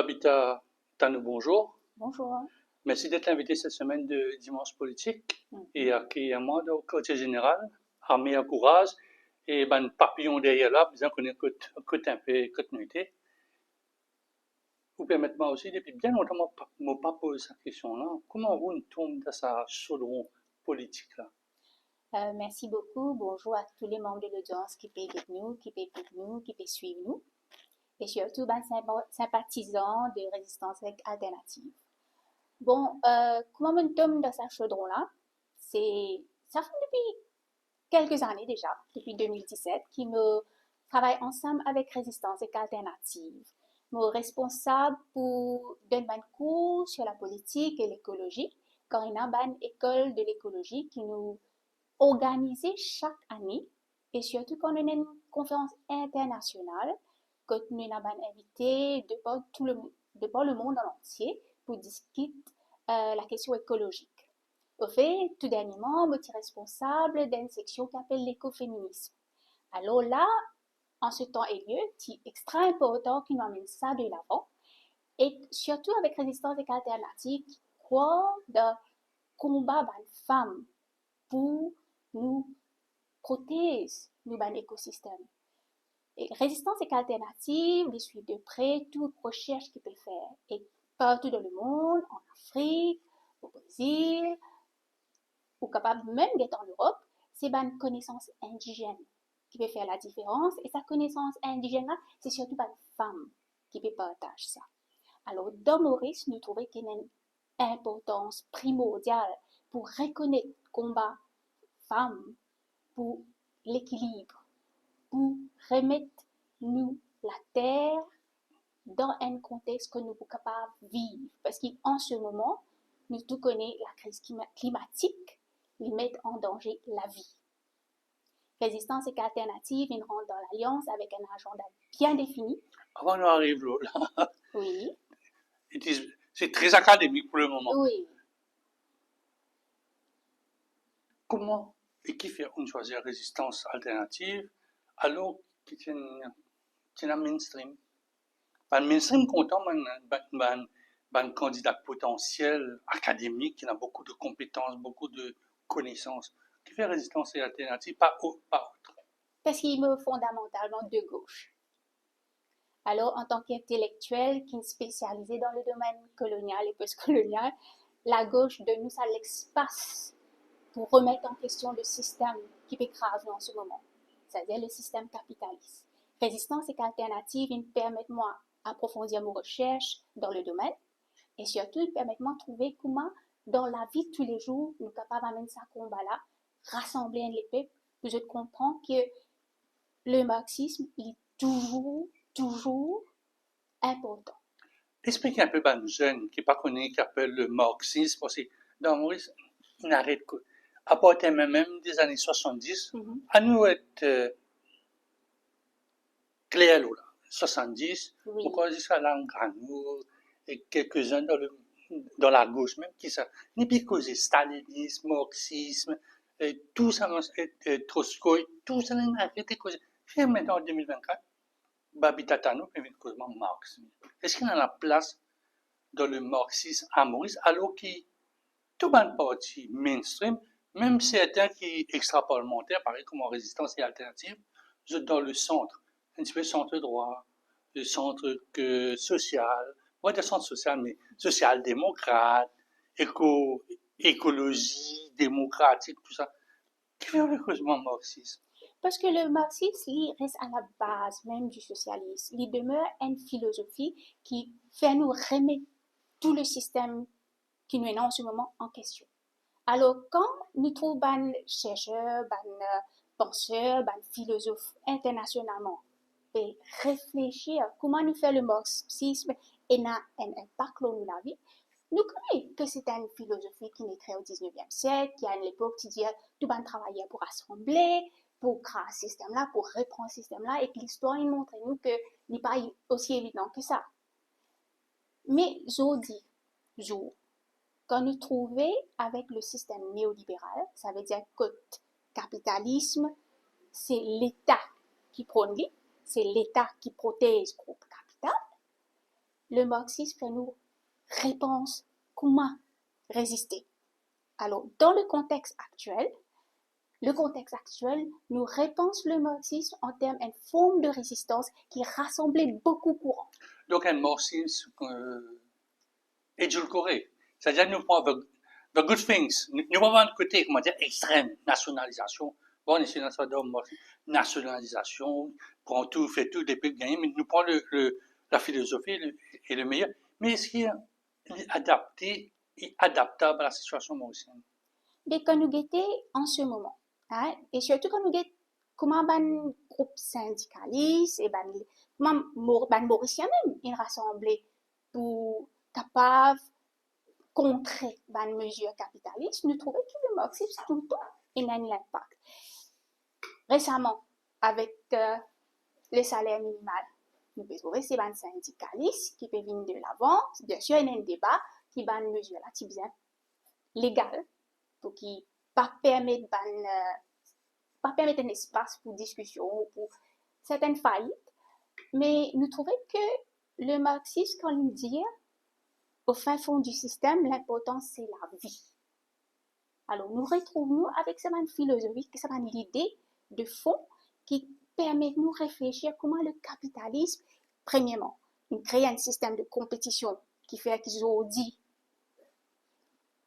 Babita Tanou, bonjour. Bonjour. Merci d'être invité cette semaine de Dimanche Politique et Mhm. accueillement au quartier général, armé à courage et ben papillon derrière là, bien qu'on est côté un peu côté nuité. Vous permettez-moi aussi, depuis bien longtemps, moi pas posé cette question-là. Comment on tombe dans sa chaudron politique là? Merci beaucoup. Bonjour à tous les membres de l'audience qui peuvent être nous, qui peuvent écouter nous, qui peuvent suivre nous. Et surtout, ben, sympathisants de résistance alternative. Bon, comment on tombe dans ce chaudron-là? Ça fait depuis quelques années déjà, depuis 2017, qui me travaille ensemble avec Résistance alternative. Nous responsable pour donner un cours sur la politique et l'écologie, quand il y a une école de l'écologie qui nous organisée chaque année et surtout quand on a une conférence internationale, quand nous avons invité de par le monde entier pour discuter la question écologique. Au fait, tout dernièrement, je suis responsable d'une section qui s'appelle l'écoféminisme. Alors là, en ce temps et lieu, c'est extra important qu'on amène ça de l'avant et surtout avec Résistance et Alternative qui croit dans combat des femmes pour nous protéger notre écosystème. Et résistance et alternative, les suivent de près toute recherche qu'ils peuvent faire. Et partout dans le monde, en Afrique, au Brésil, ou capable même d'être en Europe, c'est une connaissance indigène qui peut faire la différence. Et sa connaissance indigène là, c'est surtout une femme qui peut partager ça. Alors, dans Maurice, nous trouvons qu'il y a une importance primordiale pour reconnaître le combat femmes, pour l'équilibre, pour remettre nous la terre dans un contexte que nous sommes capables de vivre. Parce qu'en ce moment, nous tous connaissons la crise climatique, ils mettent en danger la vie. Résistance et alternative, ils rentrent dans l'alliance avec un agenda bien défini. Avant nous arrive là, Oui, c'est très académique pour le moment. oui. Comment et qui fait une choisir résistance alternative alors qu'il y a un mainstream? Le mainstream content un candidat potentiel académique qui a beaucoup de compétences, beaucoup de connaissances, qui fait résistance et alternative, pas autre. Parce qu'ils me fondamentalement de gauche. Alors, en tant qu'intellectuel qui est spécialisé dans le domaine colonial et postcolonial, la gauche donne nous ça l'espace pour remettre en question le système qui écrase en ce moment, c'est-à-dire le système capitaliste. Résistance et alternative, ils permettent moi d'approfondir mes recherches dans le domaine et surtout, ils permettent moi de trouver comment, dans la vie de tous les jours, nous sommes capables d'amener ce combat-là, rassembler les peuples, vous comprendre que le marxisme il est toujours important. Expliquez un peu à nos jeunes qui pas connu, qui appellent le marxisme, parce que dans Maurice, il n'arrête que, à partir même des années 70, à nous être clair là, 70, Oui. pourquoi jusqu'à nous et quelques-uns dans la gauche même qui ça, n'est pas causé stalinisme, marxisme, et tout ça, Trotsky, tout ça n'a arrêté causé. Et maintenant en 2024, Babita Tanou peut venir causer Marx. Est-ce qu'il y a la place dans le marxisme à Maurice, alors qu'il tout le parti mainstream, même certains qui extra-parlementaires, pareil comme en résistance et alternative, vous êtes dans le centre, un petit peu centre droit, le centre social, pas de centre social, mais social-démocrate, écologie, démocratique, tout ça. Qui fait heureusement marxisme? Parce que le marxisme, il reste à la base même du socialisme. Il demeure une philosophie qui fait nous remettre tout le système qui nous est en ce moment en question. Alors, quand nous trouvons des chercheurs, des penseurs, des philosophes internationalement et réfléchir à comment nous faire le marxisme et a un impact sur la vie, nous connaissons que c'est une philosophie qui est créée au 19e siècle, qui à l'époque qui disait tout le monde travaillait pour assembler, pour créer un système-là, pour reprendre ce système-là, et que l'histoire montre nous que ce n'est pas aussi évident que ça. Mais aujourd'hui, quand nous trouvons avec le système néolibéral, ça veut dire que le capitalisme, c'est l'État qui prône, c'est l'État qui protège le groupe capital. le marxisme fait nous réponse comment résister. Alors, dans le contexte actuel, nous réponse le marxisme en termes d'une forme de résistance qui rassemblait beaucoup de courants. Donc, un marxisme édulcoré. C'est-à-dire, nous prenons the good things. Nous avons un côté, comment dire, extrême, nationalisation. Bon, on est sur nationalisation, prend tout, fait tout, depuis gagner, mais nous prenons la philosophie et le meilleur. Mais est-ce qu'il est adapté et adaptable à la situation mauricienne? Mais quand nous guettons en ce moment, hein, et surtout quand nous guettons comment un groupe syndicaliste et comment Mauricien même est rassemblé pour capable contrer une mesure capitaliste, nous trouvons que le marxisme tout le temps il a un impact. Récemment, avec le salaire minimal, nous pouvons trouver c'est un syndicaliste qui peut venir de l'avant. Bien sûr, il y a un débat qui va une mesure là, qui bien légale pour qui pas permettre un espace pour discussion, pour certaines faillites. Mais nous trouvons que le marxisme, quand il dit au fin fond du système, l'important c'est la vie. Alors nous retrouvons avec cette philosophie, cette idée de fond qui permet de nous réfléchir comment le capitalisme, premièrement, nous crée un système de compétition qui fait qu'ils ont dit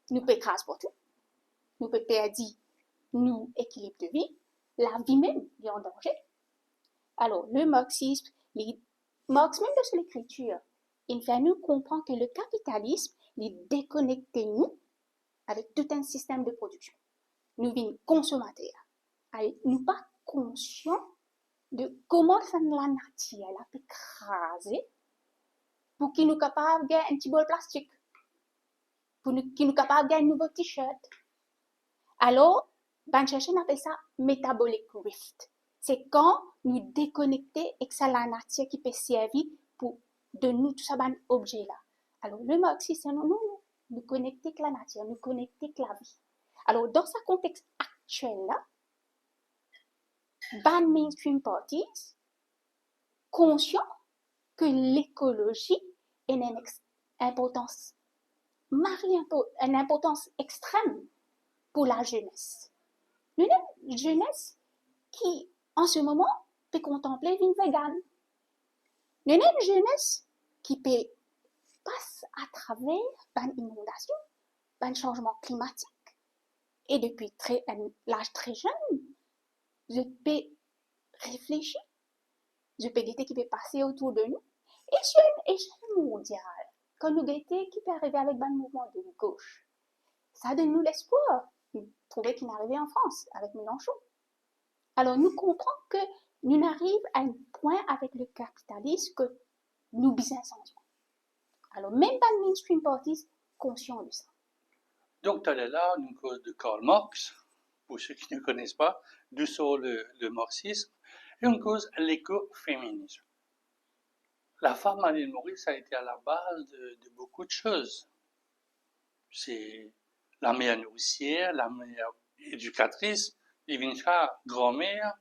nous peut transporter, nous peut perdre nous équilibre de vie, la vie même est en danger. Alors le marxisme, Marx même de l'écriture, il fait nous comprendre que le capitalisme est déconnecté nous avec tout un système de production. Nous sommes consommateurs. Nous pas conscients de comment ça la nature a pu écraser pour qu'il nous capable de un petit bol plastique, pour qu'il nous capable de un nouveau t-shirt. Alors, Ben Cherchen appelle ça metabolic rift. C'est quand nous déconnectons et que c'est la nature qui peut servir pour de nous tout ça ben objet là. Alors le marxisme non, nous connecter avec la nature, nous connecter avec la vie. Alors dans ce contexte actuel là, ban mainstream parties conscient que l'écologie a une importance une importance extrême pour la jeunesse. Une jeunesse qui, en ce moment, peut contempler une végane. Une jeunesse qui peut passer à travers une inondation, un changement climatique. Et depuis l'âge très jeune, je peux réfléchir, je peux guetter qui peut passer autour de nous. Et sur une échelle mondiale, quand nous guettons qui peut arriver avec un mouvement de gauche, ça donne nous l'espoir. Nous trouvons qu'il est arrivé en France avec Mélenchon. Alors nous comprenons que nous arrivons à un point avec le capitalisme que nous bien sentions. Alors même pas le mainstream parties conscient de ça. Donc, tu es là, une cause de Karl Marx, pour ceux qui ne connaissent pas, d'où sort le marxisme, et une cause l'écoféminisme. La femme à l'île Maurice a été à la base de beaucoup de choses. C'est la mère nourricière, la mère éducatrice, les vintra grand-mère,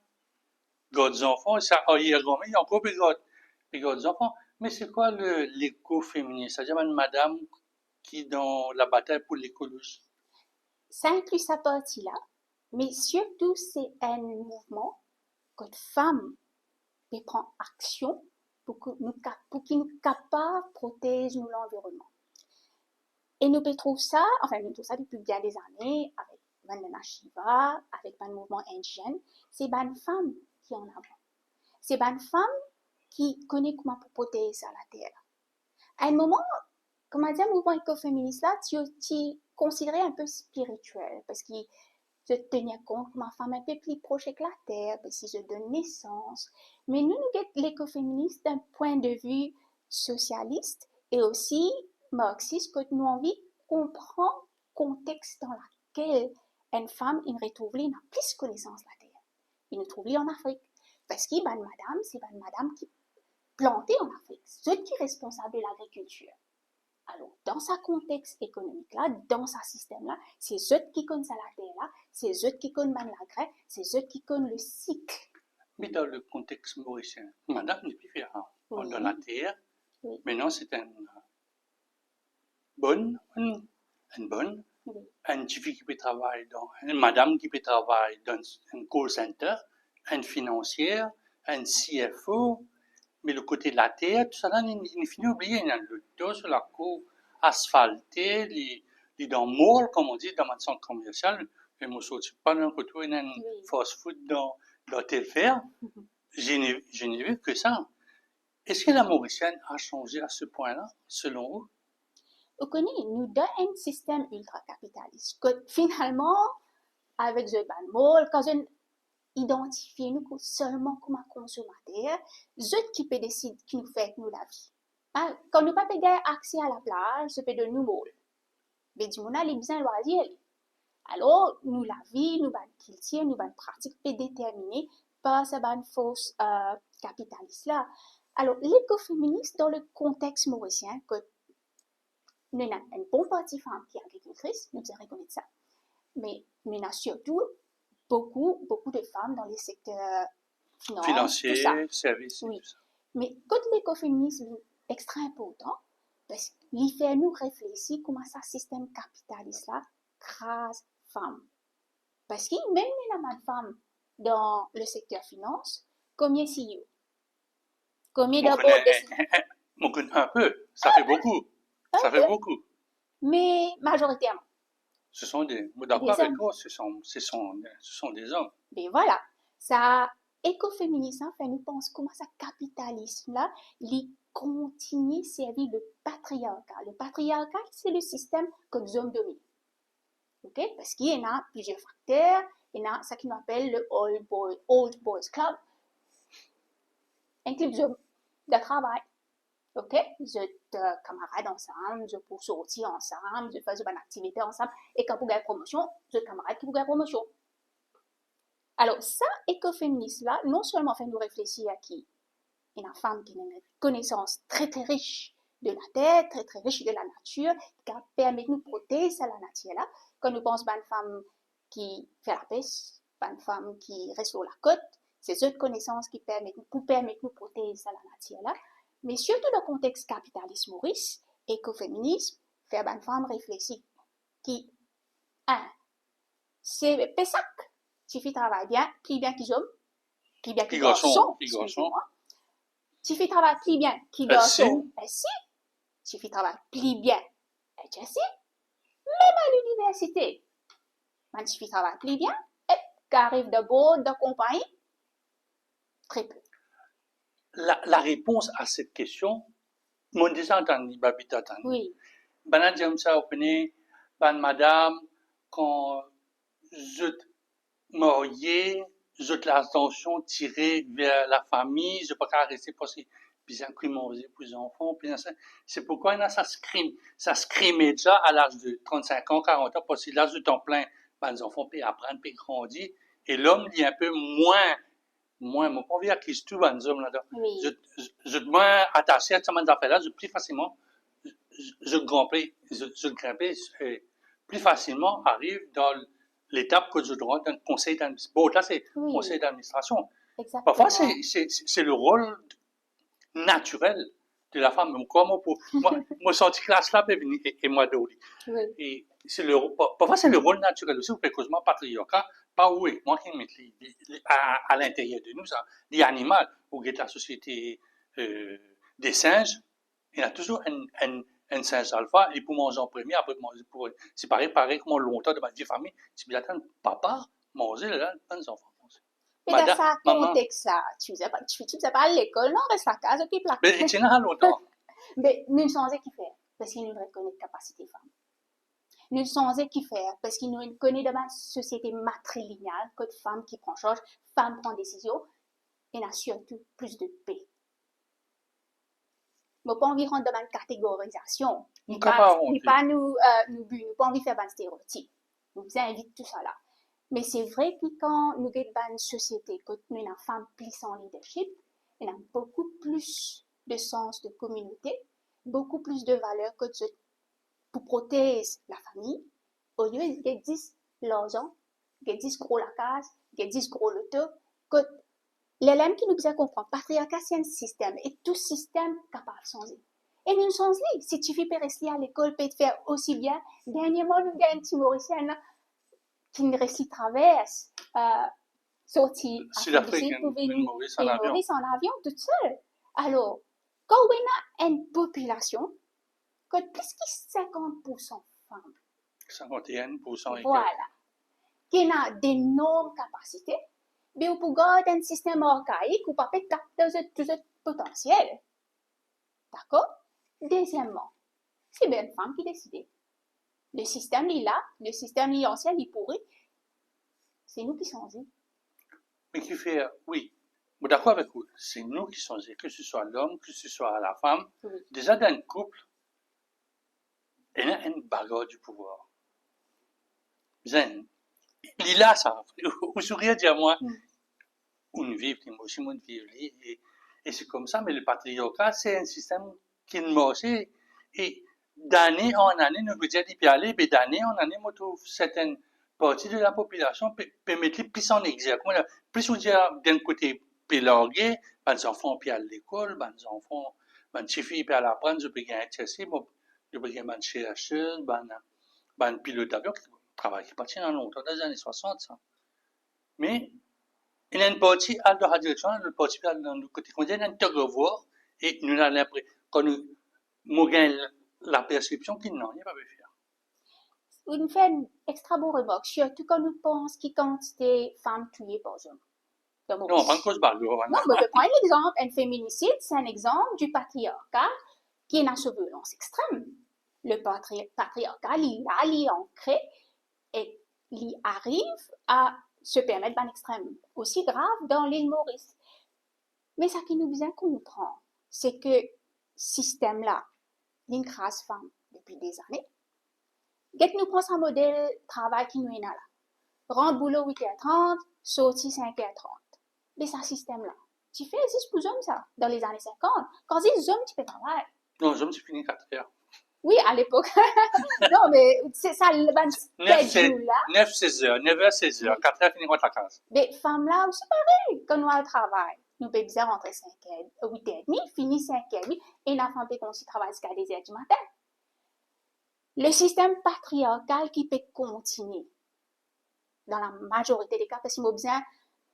d'autres enfants, ça, arrière-grand-mère, il y a encore d'autres enfants. Mais c'est quoi l'écoféminisme? C'est-à-dire une madame qui dans la bataille pour l'écologie. Ça inclut sa partie-là, mais surtout c'est un mouvement que les femmes peuvent prendre action pour qu'ils nous capables de protéger l'environnement. Et nous trouvons ça, nous trouvons ça depuis bien des années avec Vandana Shiva, avec le mouvement indigène. C'est une femme qui en avant. C'est une femme qui connaît comment protéger la terre. À un moment, comment dire, le mouvement écoféministe là, tu considéré un peu spirituel parce qu'il se tenait compte que ma femme est un peu plus proche de la terre, parce qu'il se donne naissance. Mais nous l'écoféministe d'un point de vue socialiste et aussi marxiste, que nous envie comprendre le contexte dans lequel une femme, une retrouve n'a plus connaissance de la terre. Il nous trouve en Afrique. Parce que madame, c'est une madame qui plantée en Afrique. C'est qui est responsable de l'agriculture. Alors, dans ce contexte économique-là, dans ce système-là, c'est eux qui connaissent la terre-là, c'est eux qui connaissent la graine, c'est eux qui connaissent le cycle. Mais dans le contexte mauricien, madame n'est plus différente. Oui. Dans la terre, Oui. Maintenant, c'est une bonne, Oui. une fille qui peut travailler une madame qui peut travailler dans un call center, une financière, un CFO, mais le côté de la terre, tout ça, là, il finit oublié, il y a le dos sur la cour asphaltée, les dans mall, comme on dit, dans un centre commercial, et moi, je ne pas d'un côté, il y a un Oui. fast-food dans tel fer. Je n'ai vu que ça. Est-ce que la Mauricienne a changé à ce point-là, selon vous? Vous connaissez, nous donne un système ultra-capitaliste. Que finalement, avec The Ban Mall, quand on identifie nous seulement comme un consommateur, c'est qui peut décider qui nous fait nous la vie. Hein? Quand nous pas gagner accès à la plage, c'est peut de nous mall. Mais du monde les besoins loisirs. Alors, nous la vie, nous ban culture, nous ban pratique peut déterminer par ce ban fausse capitaliste là. Alors, l'écoféministe dans le contexte mauricien, que nous avons une bonne partie femme qui est agricultrice, nous devons reconnaître ça. Mais nous avons surtout beaucoup de femmes dans les secteurs Financier, tout ça. service, Oui. tout ça. Mais quand l'écoféminisme est extra important, parce qu'il fait nous réfléchir comment ça système capitaliste là crase femmes. Parce que même les femmes dans le secteur finance, combien CEO, combien d'abord On connaît un peu, ça fait beaucoup. Ça fait beaucoup. Mais majoritairement. Ce sont d'accord avec vous, ce sont des hommes. Mais voilà, ça, écoféminisme fait nous penser comment ça capitalisme là, il continue à servir le patriarcat. Le patriarcat, c'est le système que nous hommes dominent. OK? Parce qu'il y en a plusieurs facteurs. Il y en a ce qu'on appelle le Old Boys Club, un club de travail. OK? Vous êtes camarades ensemble, vous pour sortir ensemble, vous faites une activité ensemble, et quand vous gagnez promotion, vous êtes camarades qui vous gagnent promotion. Alors, ça, écoféministe-là, non seulement fait nous réfléchir à qui est une femme qui a une connaissance très riche de la terre, très riche de la nature, qui permet de nous protéger la nature-là. Quand nous pensons à une femme qui fait la pêche, à une femme qui reste sur la côte, c'est cette connaissance qui permet de nous protéger la nature-là. Mais surtout dans le contexte capitaliste maurice, écoféminisme fait une femme réfléchir qui, c'est Pessac. Tiffy travaille bien, plus bien qu'ils hommes, plus bien qu'ils garçons, excusez-moi. Tiffy travaille plus bien qu'ils garçons, si. Tiffy travaille plus bien, si. Même à l'université, quand Tiffy travaille plus bien, et qu'arrive de beau, de compagnie, très peu. La réponse à cette question, mon déjà entendu, Babita Tani. Oui. Ben, j'aime ça, ben, madame, quand je marié, je l'attention tirée vers la famille, je ne peux pas rester parce que bien qu'ils m'ont plus enfants, c'est pourquoi ça se crime déjà à l'âge de 35 ans, 40 ans, parce que l'âge de temps plein, ben, les enfants peuvent apprendre, peuvent grandir, et l'homme dit un peu moins, mon pas dire qu'il se trouve un homme là-dedans. Oui. Je moins attaché à ces affaires-là, je plus facilement, je grimpe, plus facilement arrive dans l'étape que je dois dans le conseil d'administration. Bon, là, c'est Oui. conseil d'administration. Exactement. Parfois, c'est le rôle naturel de la femme. Moi, sorti classe là, et moi, d'Oli. Oui. Et parfois, c'est le rôle naturel aussi, parce que moi, patriarcat, pas oui, moi qui mets à l'intérieur de nous, ça, les animaux, ou la société des singes, il y a toujours un singe alpha, il peut manger en premier, après manger pour. C'est pareil comme longtemps de ma vie famille, si bien attendre papa manger là, les enfants. Mais dans ça contexte là, tu sais pas à l'école, non, reste à casa, puis plaque. Mais tu n'as longtemps. Mais nous sommes qui faire, parce qu'il nous reconnaît capacité femme. Nous sommes qui faire, parce qu'il nous connaît dans une société matrilinéale, que de femmes qui prennent charge, femmes prennent décision, et n'a surtout plus de paix. Mais pas envie de rentrer dans une catégorisation. Ni pas nous pas envie de faire un stéréotype. Nous invite tout ça là. Mais c'est vrai que quand nous avons une société, quand nous avons une femme plus en leadership, elle a beaucoup plus de sens de communauté, beaucoup plus de valeur que pour protéger la famille. Au lieu de 10 l'argent, de 10 gros la case, de 10 gros le taux, l'élément qui nous a comprendre, patriarcat c'est un système et tout système capable de changer. Et nous sommes là. Si tu fais rester à l'école, peut te faire aussi bien. Dernièrement, nous avons un petit Mauricien qui nous réussit traverse, sorti Sud-Afrique, pour venir Maurice en avion. Maurice en avion toute seule. Alors, quand on a une population, que plus que 50% femmes, 51% et voilà, qui a d'énormes capacités, mais on peut garder un système archaïque ou pas peut capter tout ce potentiel. D'accord? Deuxièmement, c'est bien une femme qui décide. Le système est là, le système est ancien, il est pourri. C'est nous qui sommes y. Mais qui fait, oui, je suis d'accord avec vous, c'est nous qui sommes y, que ce soit l'homme, que ce soit la femme. Oui. Déjà dans un couple, il y a une bagarre du pouvoir. Zen. Il est là, ça. Vous souriez dire moi, on vit, moi aussi, on vit, et c'est comme ça, mais le patriarcat, c'est un système qui est marche, et d'année en année, nous veut dire d'y aller, mais d'année en année, moi, trouve certaines parties de la population peut mettre plus en exergue. Plus on dit d'un côté, pélargué, les enfants puis à l'école, les enfants, les filles puis à l'apprendre, je peux gagner accessible, je peux gagner chercheuse, pilote d'avion, qui travaille qui partit dans longtemps, dans les années 60, ça. Mais, il y a une partie à la direction, une partie à le côté condamné, il y a un revoir, et nous avons l'impression, quand nous gagnons la perception qu'il n'en a pas pu faire. On fait une extra bonne remarque, surtout quand nous pensons qu'il y a quantité de femmes tuées par hommes. Non, on prend cause bagarre. Non, mais je prends un exemple, un féminicide, c'est un exemple du patriarcat qui est dans sa violence extrême. Le patriarcat, il est ancré et il arrive à se permettre d'un extrême aussi grave dans l'île Maurice. Mais ce qui nous bien comprend, c'est que ce système-là, l'incrase femme depuis des années, Get nous prend un modèle de travail qui nous est là. Rentre boulot 8h30, sorti 5h30. Mais ce système-là, tu fais 6 pour hommes ça, dans les années 50. Quand les hommes, tu peux travailler. Non, les hommes, c'est fini 4h. Oui, à l'époque. Non, mais c'est ça, le 9, 16 heures, 9h, 16 heures, 4h, fini contre la case. Mais femmes là aussi pareil, quand nous allons travailler. Nous pouvons bien rentrer 8h30, finir 5h30, et la femme peut aussi travailler jusqu'à 2h du matin. Le système patriarcal qui peut continuer dans la majorité des cas, parce qu'il faut bien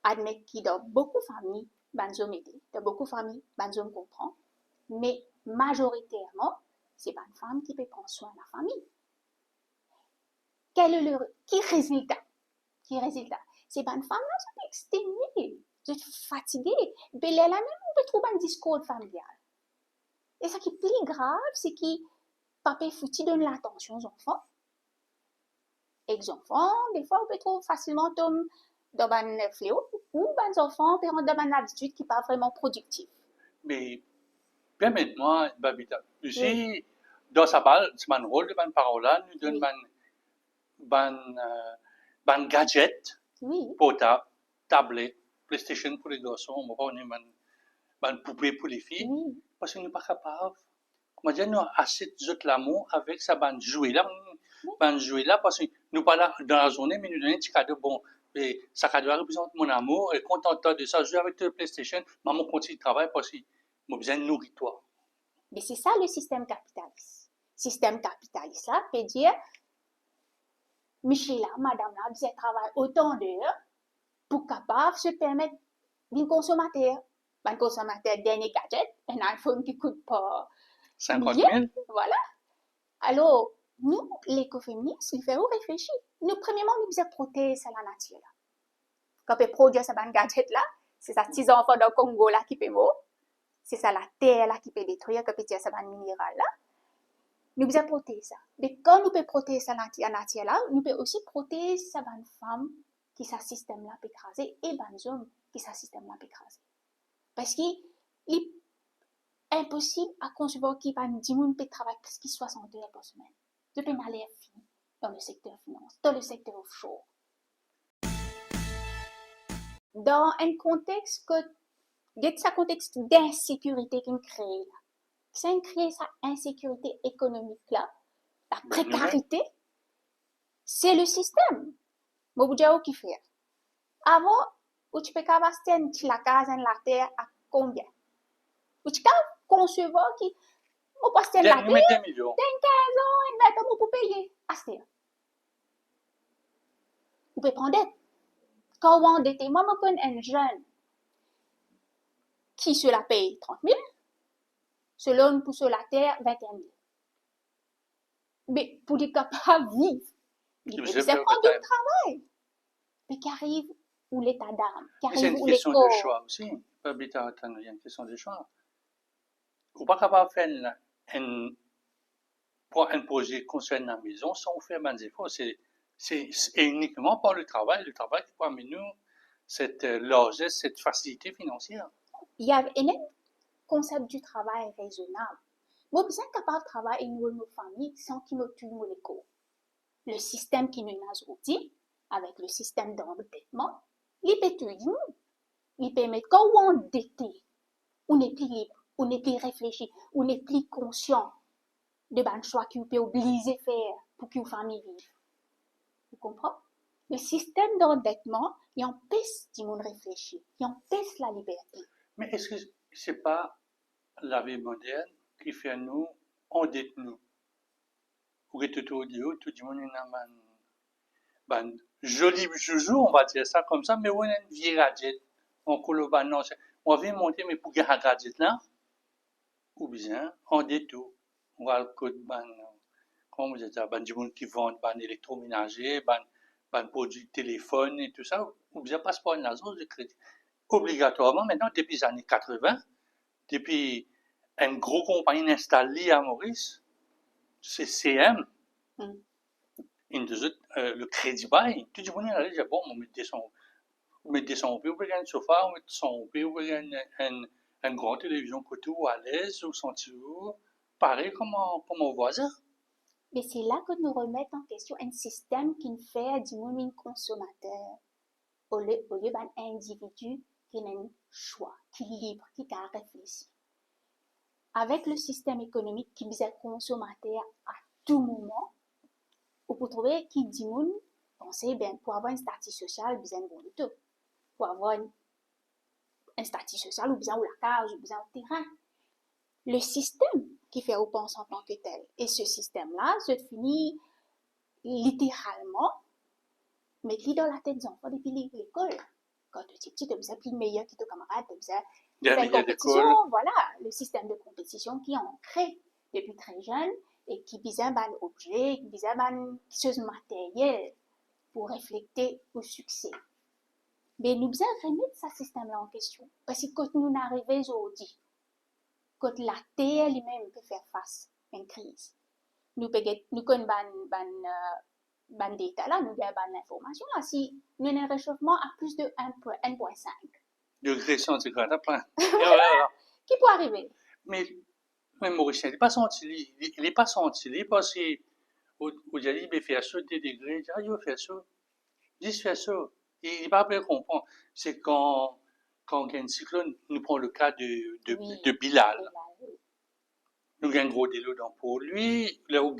admettre qu'il y a beaucoup de familles, les hommes aident, dans beaucoup de familles, les hommes comprennent, mais majoritairement, c'est pas une femme qui peut prendre soin de la famille. Quel est le résultat? C'est pas une femme là, qui est exténuée, qui est fatiguée. Mais là même, on peut trouver un discours familial. Et ce qui est plus grave, c'est que papa foutu donne l'attention aux enfants. Et les enfants, des fois, on peut trouver facilement tomber dans un fléau, ou les enfants peuvent rentrer dans une habitude qui n'est pas vraiment productive. Mais, permettez-moi, Babita, aussi, dans sa balle, c'est un rôle de ban parole là, nous donne ban gadget, portable, tablette, PlayStation pour les garçons, on va pas ban poupée pour les filles, parce que nous pas capable. Comment dire, nous assez de l'amour avec sa ban jouer là, parce que nous pas là dans la journée, mais nous donnons un petit cadeau bon. Et ça cadeau représente mon amour et content de ça, jouer avec le PlayStation, maman continue de travailler parce que j'ai besoin de nourriture. Mais c'est ça le système capitaliste. Système capitaliste là peut dire, Michel là, madame là, vous travaille autant d'heures pour capable se permettre d'un consommateur. Un consommateur dernier gadget, un iPhone qui coûte pas 50 000. Voilà. Alors, nous, l'écoféministes, nous faisons réfléchir. Nous, premièrement, nous devons protéger la nature. Quand on produit ce gadget là, c'est ça, petits enfants dans le Congo là qui peut mourir. C'est ça, la terre là qui peut détruire, quand on tire ce minéral là. Nous devons protéger ça. Mais quand nous pouvons protéger la nature là, nous pouvons aussi protéger ces femmes qui ce système là peut écraser et les hommes qui ce système là peut écraser. Parce qu'il est impossible à concevoir qu'il va nous dire qu'on peut travailler plus que 60 heures par semaine. Depuis une alerte finie dans le secteur finance, dans le secteur offshore. Dans un contexte d'insécurité qu'on crée là. Sans créer cette insécurité économique là, la précarité, c'est le système. Je vous dis qui fait. Avant, tu peux acheter la case et la terre à combien? Tu peux concevoir que Mon poste est Nous là, mettons des millions. 15 ans, et maintenant, pour payer. Assez. Vous pouvez prendre dette. Quand on endette, moi, je connais un jeune qui se la paye 30 000, selon pour sur la terre, 21 000. Mais pour être capable de vivre, il peut prendre du travail. Mais qui arrive où l'état d'âme, qui C'est arrive une où question l'école. de choix aussi. Pas habiter à il y a une question de choix. Ou pas capable de faire pour un projet concernant la maison sans faire des efforts. C'est uniquement par le travail qui peut amener nous cette largesse, cette facilité financière. Il y a un concept du travail raisonnable. Moi, je suis capable de travailler dans nos familles sans qu'ils me tuent l'école. Le système qui nous a aujourd'hui, avec le système d'endettement, il peut tuer nous. Il permet quand on est endetté, on n'est plus libre, on n'est plus réfléchi, on n'est plus conscient de ban choix qu'on peut obliger à faire pour qu'une famille vive. Vous comprenez? Le système d'endettement, il empêche du monde réfléchir, il empêche la liberté. Mais est-ce que c'est pas la vie moderne qui fait nous endetter nous? Ou que tout le monde a un joli joujou, on va dire ça comme ça, mais on a une vieille gadget. On coule non, on vient monter, mais pour gagner un gadget là, ou bien on tout. On va le code comment vous dites ça, du monde qui vend électroménager, produits de téléphone et tout ça, ou bien passe par une agence de crédit. Obligatoirement, maintenant, depuis les années 80, depuis une grosse compagnie installée à Maurice, c'est CM, le crédit bail, tout le monde allait dire, bon, on met 200 euros, on peut gagner un sofa, on met 100 euros, on peut gagner une grande télévision côté ou à l'aise, ou sentir pareil comme on voit ça. Mais c'est là que nous remettons en question un système qui fait du monde un consommateur au lieu d'un individu qui a un choix, qui est libre, qui a réfléchi. Avec le système économique qui est consommateur à tout moment, on peut trouver qui dit monde penser bien pour avoir un statut social besoin de bon de tout. Pour avoir un statut social ou besoin de la case ou besoin de terrain. Le système qui fait on pense en tant que tel. Et ce système-là se finit littéralement mettre dans la tête des enfants depuis l'école. Quand tu es petit, tu es plus meilleur que tes camarades, tu es une compétition. Voilà, le système de compétition qui est ancré depuis très jeune et qui vise un objet, qui vise une chose matérielle pour refléter au succès. Mais nous devons remettre ce système-là en question. Parce que quand nous arrivons aujourd'hui, quand la Terre elle-même peut faire face à une crise, nous connaissons ban data là, nous avons l'information là, si nous avons un réchauffement à plus de 1,5 degrés centigrades, qui peut arriver? Mais Maurice, il n'est pas senti, parce que vous allez faire ça, des degrés, il va faire ça, 10 fait ça. Il n'est pas bien comprendre. C'est quand il y a un cyclone, nous prenons le cas de Bilal. Nous avons un gros délo pour lui, là où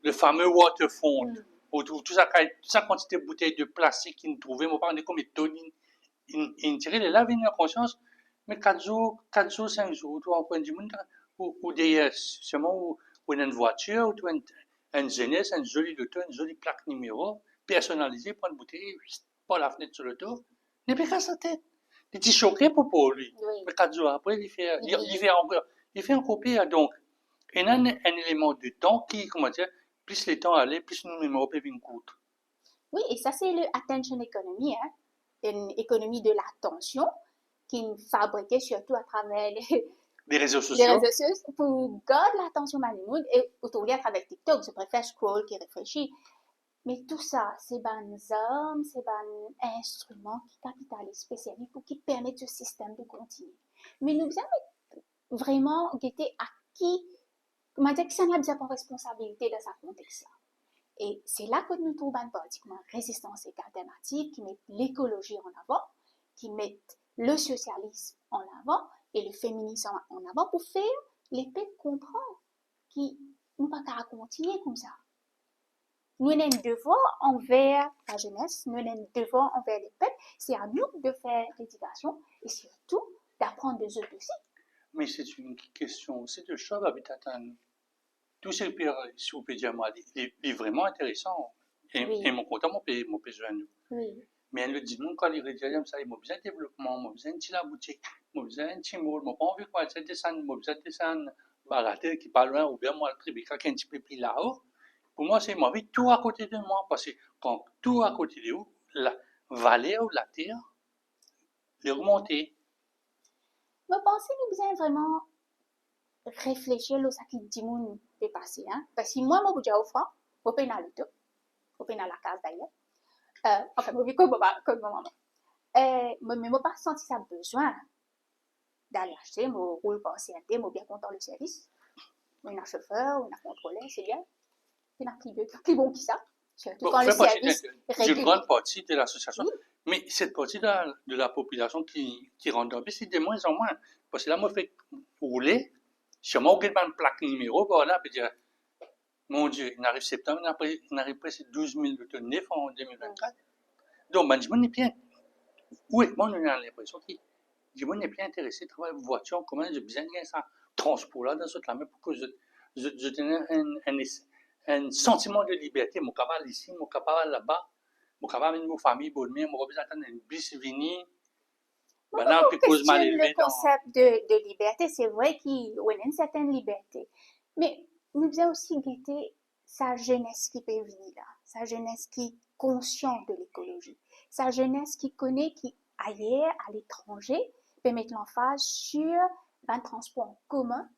le fameux waterfront, où toute sa quantité de bouteilles de plastique qu'il nous trouvait, moi, pas comme une tonne, il tirait les laves en conscience, mais 4 jours, 5 jours, tu en du monde, ou des, seulement, ou une voiture, ou une jeunesse, une jolie auto, une jolie plaque numéro, personnalisée, prendre une bouteille, pas la fenêtre sur le dos, il n'est pas sa tête. Il était choqué pour lui. Oui. Mais 4 jours après, il fait encore pire. Donc, il y a un élément de temps qui, comment dire, plus le temps allait, plus nous numéros peuvent une coûte. Oui, et ça, c'est l'attention economy, hein? Une économie de l'attention qui est fabriquée surtout à travers les réseaux sociaux. Pour garder l'attention de monde et autour à travers TikTok, je préfère scroll qui réfléchit. Mais tout ça, c'est des armes, c'est des instruments qui capitalisent spécialisés pour qui permettent ce système de continuer. Mais nous devons vraiment guetter à qui, comment dire, que ça n'a pas de responsabilité dans ce contexte-là. Et c'est là que nous trouvons pratiquement résistance et alternative qui mettent l'écologie en avant, qui mettent le socialisme en avant et le féminisme en avant pour faire les peuples comprendre qu'ils n'ont pas qu'à continuer comme ça. Nous avons un devoir envers la jeunesse, nous avons un devoir envers les peuples, c'est à nous de faire l'éducation et surtout d'apprendre des autres aussi. Mais c'est une question aussi de choix, habitat. Tous ces pays, si vous pouvez dire, moi, est vraiment intéressant. Et Oui, mon content, mon pays jeune. oui. Mais elle le dit, non, quand il regarde ça, il m'a besoin de développement, m'a besoin de la boutique, m'a besoin de petit mot, m'a pas envie de quoi, c'est descendre, m'a besoin de descendre, barater qui pas loin, ou bien moi, le Tribeca, qui est un petit peu plus là-haut. Pour moi, c'est ma vie, tout à côté de moi, parce que quand tout à côté de vous, la vallée ou la terre, est remontée. Je pense que nous devons vraiment réfléchir à ce qui dit moun peut passer. Hein? Parce que moi, je suis au franc, je suis dans le tout, je suis dans la case d'ailleurs. Enfin, je vis comme maman. Mais je n'ai pas senti ça besoin d'aller acheter, je roule par CNT, je suis bien content du service. Je suis un chauffeur, je suis un contrôleur, c'est bien. C'est plus bon que ça. Surtout Bon, quand le fait partie service d'une régulier. grande partie de l'association, Oui, mais cette partie de la population qui rentre dans le c'est de moins en moins. Parce que là, moi, je fais rouler, si moi, j'ai une plaque numéro, voilà, puis dire, mon Dieu, il arrive septembre, il arrive presque 12 000 de neuf en 2024. Donc, ben, je me dis bien, oui, moi, on a l'impression que je me suis bien intéressé à travailler voiture, comment j'ai besoin de ça, transport là, dans ce là, pour que je tenais un sentiment de liberté, mon capable ici, mon capable là-bas, mon capable avec mon famille, mon mien, mon besoin d'attendre une bus venir, moi, ben là, on puis cause mal questionne le élevé dans, concept de liberté. C'est vrai qu'il y a une certaine liberté. Mais nous devons aussi guetter sa jeunesse qui peut venir là. Sa jeunesse qui est consciente de l'écologie. Sa jeunesse qui connaît, qui ailleurs, à l'étranger, peut mettre l'emphase sur un transport en commun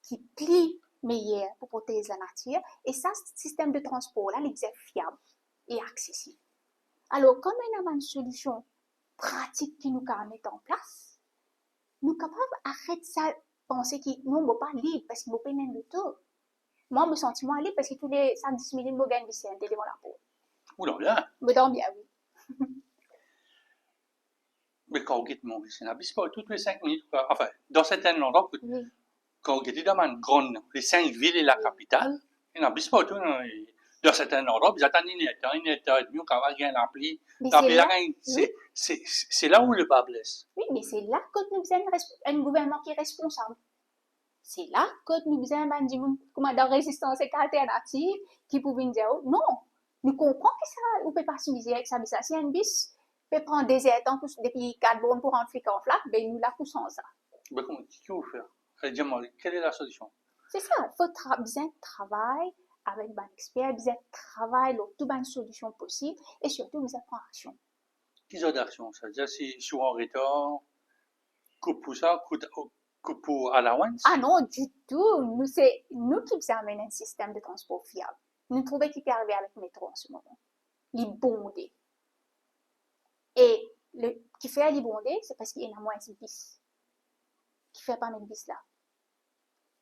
qui plie meilleur pour protéger la nature. Et ça, ce système de transport là, il est fiable et accessible. Alors, comme on a une solution pratique qui nous permet mettre en place, nous sommes capables d'arrêter ça, penser que nous ne sommes pas libres parce qu'il ne faut pas le tout. Moi, je me sens moins libre parce que tous les 110 minutes, je gagne Vicente devant la porte. oula, là, Je dors bien, oui. mais quand on quitte mon c'est un bus pas toutes les 5 minutes, quoi. Enfin, dans certains endroits, Oui, quand on quitte dans une grande, les 5 villes et la oui. capitale, il n'y a pas tout, dans certains endroits, vous attendez une état et demi, quand on va gagner Mais c'est l'ampli, là, oui, c'est là où le bas blesse. oui, mais c'est là que nous avons un gouvernement qui est responsable. C'est là que nous avons un comment dans résistance et alternative qui pouvait dire oh, non, nous comprenons que ça, on ne peut pas s'amuser avec ça, mais ça, c'est un bus, peut prendre des temps depuis 4 bonnes pour rentrer en flac, ben nous la poussons ça. Ben, comment, qu'est-ce que vous faites? Allez, dis-moi, quelle est la solution? C'est ça, il faut bien travailler avec un expert, bien travailler sur toutes les solutions possibles et surtout bien prendre action. Qu'ils ont d'action, c'est-à-dire si je suis en retard, coupe pour ça, coupe pour allowance. Ah non, du tout, nous, c'est nous qui vous amenons un système de transport fiable. Nous trouvons qu'il est arrivé avec le métro en ce moment. Il est bondé. Et le, qui fait les bondé, c'est parce qu'il y a moins de bis. Qui fait pas mes bis là.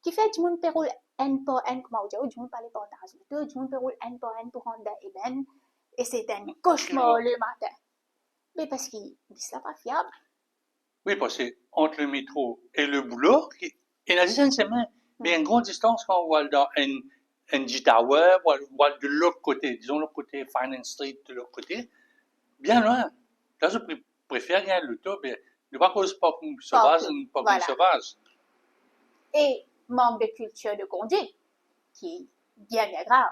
Qui fait du monde pérole N par N, comment on dit, du monde parler par temps, du monde pérole N par N pour rendre Eben. Et c'est un cauchemar le matin. Mais parce qu'il bis là pas fiable. Oui, parce que entre le métro et le boulot, il y a une grande distance quand on va dans un G-Tower, ou de l'autre côté, disons l'autre côté, Finance Street de l'autre côté, bien loin. Là, je préfère gagner le top, mais ne pas cause pas sauvage, pas Voilà. sauvage. Et manque de culture de conduite, qui est bien, bien grave.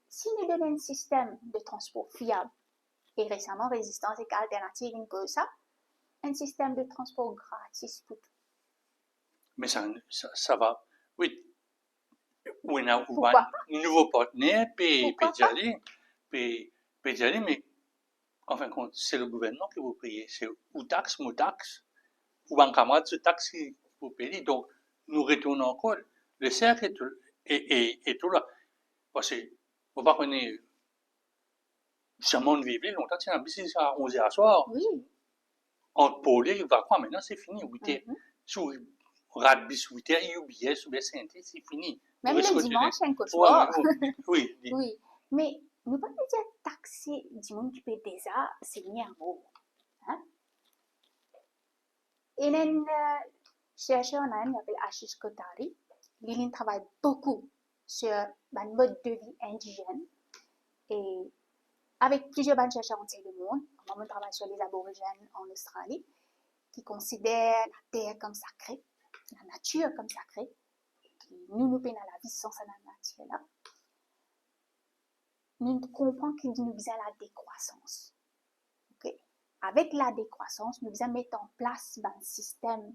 Si nous donnons un système de transport fiable et récemment résistance et alternative une ça, un système de transport gratis pour tout. Mais ça va. Oui, on a Pourquoi un nouveau partenaire, puis Pourquoi d'y pas aller, mais en fin de compte, c'est le gouvernement qui vous paye. C'est ou taxe, ou taxe, ou un camarade de taxe qui vous paye. Donc, nous retournons encore. Le cercle est tout là. Parce que, vous ne connaissez pas, si un monde vivait longtemps, c'est un business à 11 h à soir. Oui. Entre Paul et Vacroix, maintenant, c'est fini. 8 h. Mm-hmm. Sous Radbis 8 h, UBS, sous BSNT, c'est fini. Même le dimanche, c'est un cauchemar. Oui, Oui. Mais nous pas dire taxer du monde qui peut déjà signer un mot. Hein? Et un chercheur, il s'appelle Ashish Kotari. Il travaille beaucoup sur un mode de vie indigène. Et avec plusieurs chercheurs entiers du monde, on travaille sur les aborigènes en Australie. qui considère la terre comme sacrée, la nature comme sacrée, qui nous peine à la vie sans cette nature-là, nous comprenons qu'il nous vient la décroissance. Okay? Avec la décroissance, nous devons mettre en place un système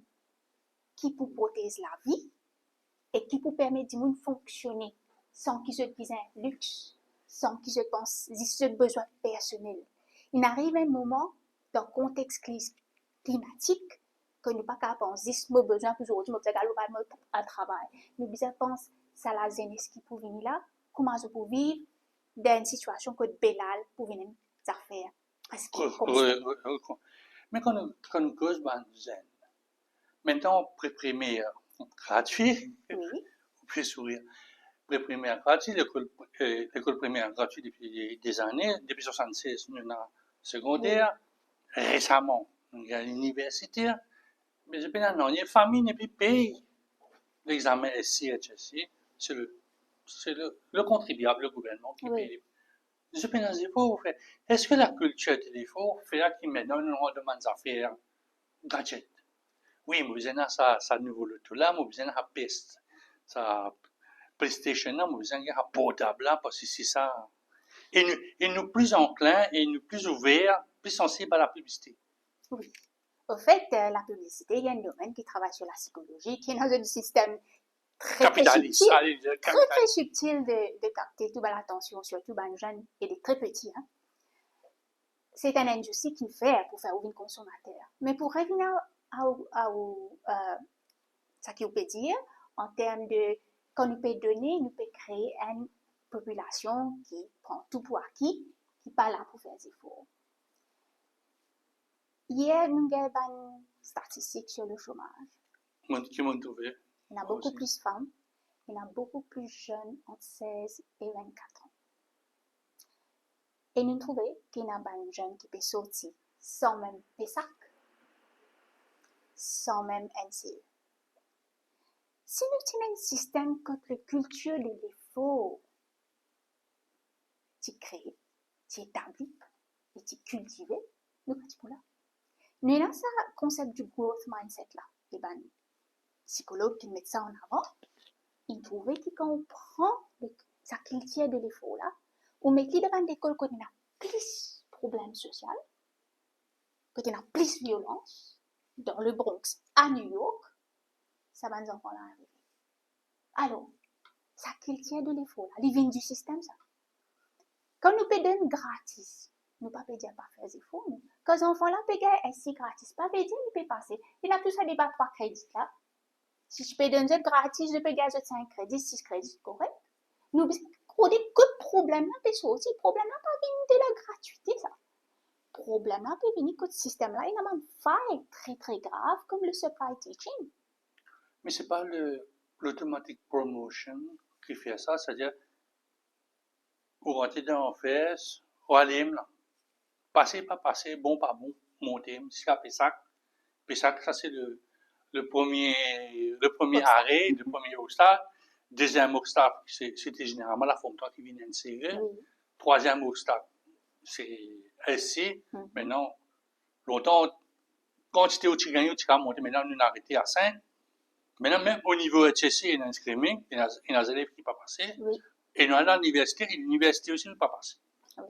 qui peut protéger la vie et qui peut permettre de fonctionner sans qu'ils se disent un luxe, sans qu'ils se pensent ce besoin personnel. Il arrive un moment, dans le contexte climatique, que nous ne pas capable penser ce besoin pour aujourd'hui, mais peut-être à travail. Nous devons penser à la jeunesse qui peut venir là, comment je peux vivre dans une situation que Bellal peut venir faire. Mais quand nous cause zen, maintenant, pré-primaire gratuit, Oui. puis sourire. Pré-primaire gratuit, l'école primaire gratuite depuis des années, depuis 1976, nous avons secondaire, récemment, nous avons l'université, mais depuis un an, il y a une famille qui paye l'examen SC-HSC, c'est le contribuable, le gouvernement qui paye. Je pense qu'il faut faire. Est-ce que la culture de l'effort fait qu'il me donne une demande d'affaires gadget? Oui, mais vous avez ça nouveau le tout là, mais vous avez la piste, ça PlayStation là, mais vous avez un portable là, parce que c'est ça. Et nous plus enclins, et nous plus ouverts, plus sensibles à la publicité. Oui. Au fait, la publicité, il y a un domaine qui travaille sur la psychologie, qui est dans un système très subtil, très subtil de capter toute l'attention, surtout les jeunes et les très petits. Hein. C'est une industrie qui fait pour faire ouvrir consommateur. Mais pour revenir à ce qu'on peut dire, en termes de, quand nous peut donner, nous peut créer une population qui prend tout pour acquis, qui n'est pas là pour faire des efforts. Hier, nous avons une statistique sur le chômage. Qui m'ont trouvé? Il y a beaucoup plus de femmes, il y a beaucoup plus de jeunes entre 16 et 24 ans. Et nous trouvons qu'il y a un jeune qui peut sortir sans même PESAC, sans même NCE. Si nous tenons un système contre la culture de l'effort, qui crée, qui établit et qui cultive, nous sommes là. Nous avons ce concept du growth mindset là. Et ben, psychologue qui met ça en avant, il trouvait qu'il comprend sa culture de l'effort là, ou met qu'il devant l'école quand il y a plus de problèmes sociaux, quand il y a plus de violence, dans le Bronx, à New York, ça va nous enfants là arriver. Alors, sa culture de l'effort là, il vient du système ça. Quand nous payons gratis, nous ne pouvons pas dire pas faire des efforts. Quand les enfants là payent SC gratis, pas payer, ils peuvent passer. Il a tout ça débat 3 crédits là. Si je paye d'un jet gratis, je paye 5 crédits, 6 crédits, correct. Nous avons des problèmes là, parce que aussi, problème là pas venir de la gratuité ça. Problème là peut venir que le système là, il y a une faille très très grave comme le supply teaching. Mais c'est pas l'automatic promotion qui fait ça, c'est-à-dire vous rentrez dans l'office, vous allez là. Passer, pas passer, bon, pas bon, monter, jusqu'à Pessac. Pessac, ça c'est le premier arrêt, le premier obstacle. Deuxième obstacle, c'était généralement la fontaine qui vient d'insérer. Troisième obstacle, c'est SC. Maintenant, longtemps, quand c'était au Tigagno, tu as monté, maintenant, nous avons arrêté à 5. Maintenant, même au niveau HSC, il y a un screaming, il y a des élèves qui ne sont pas passés. Oui. Et nous allons à l'université aussi ne pas passer. Oui.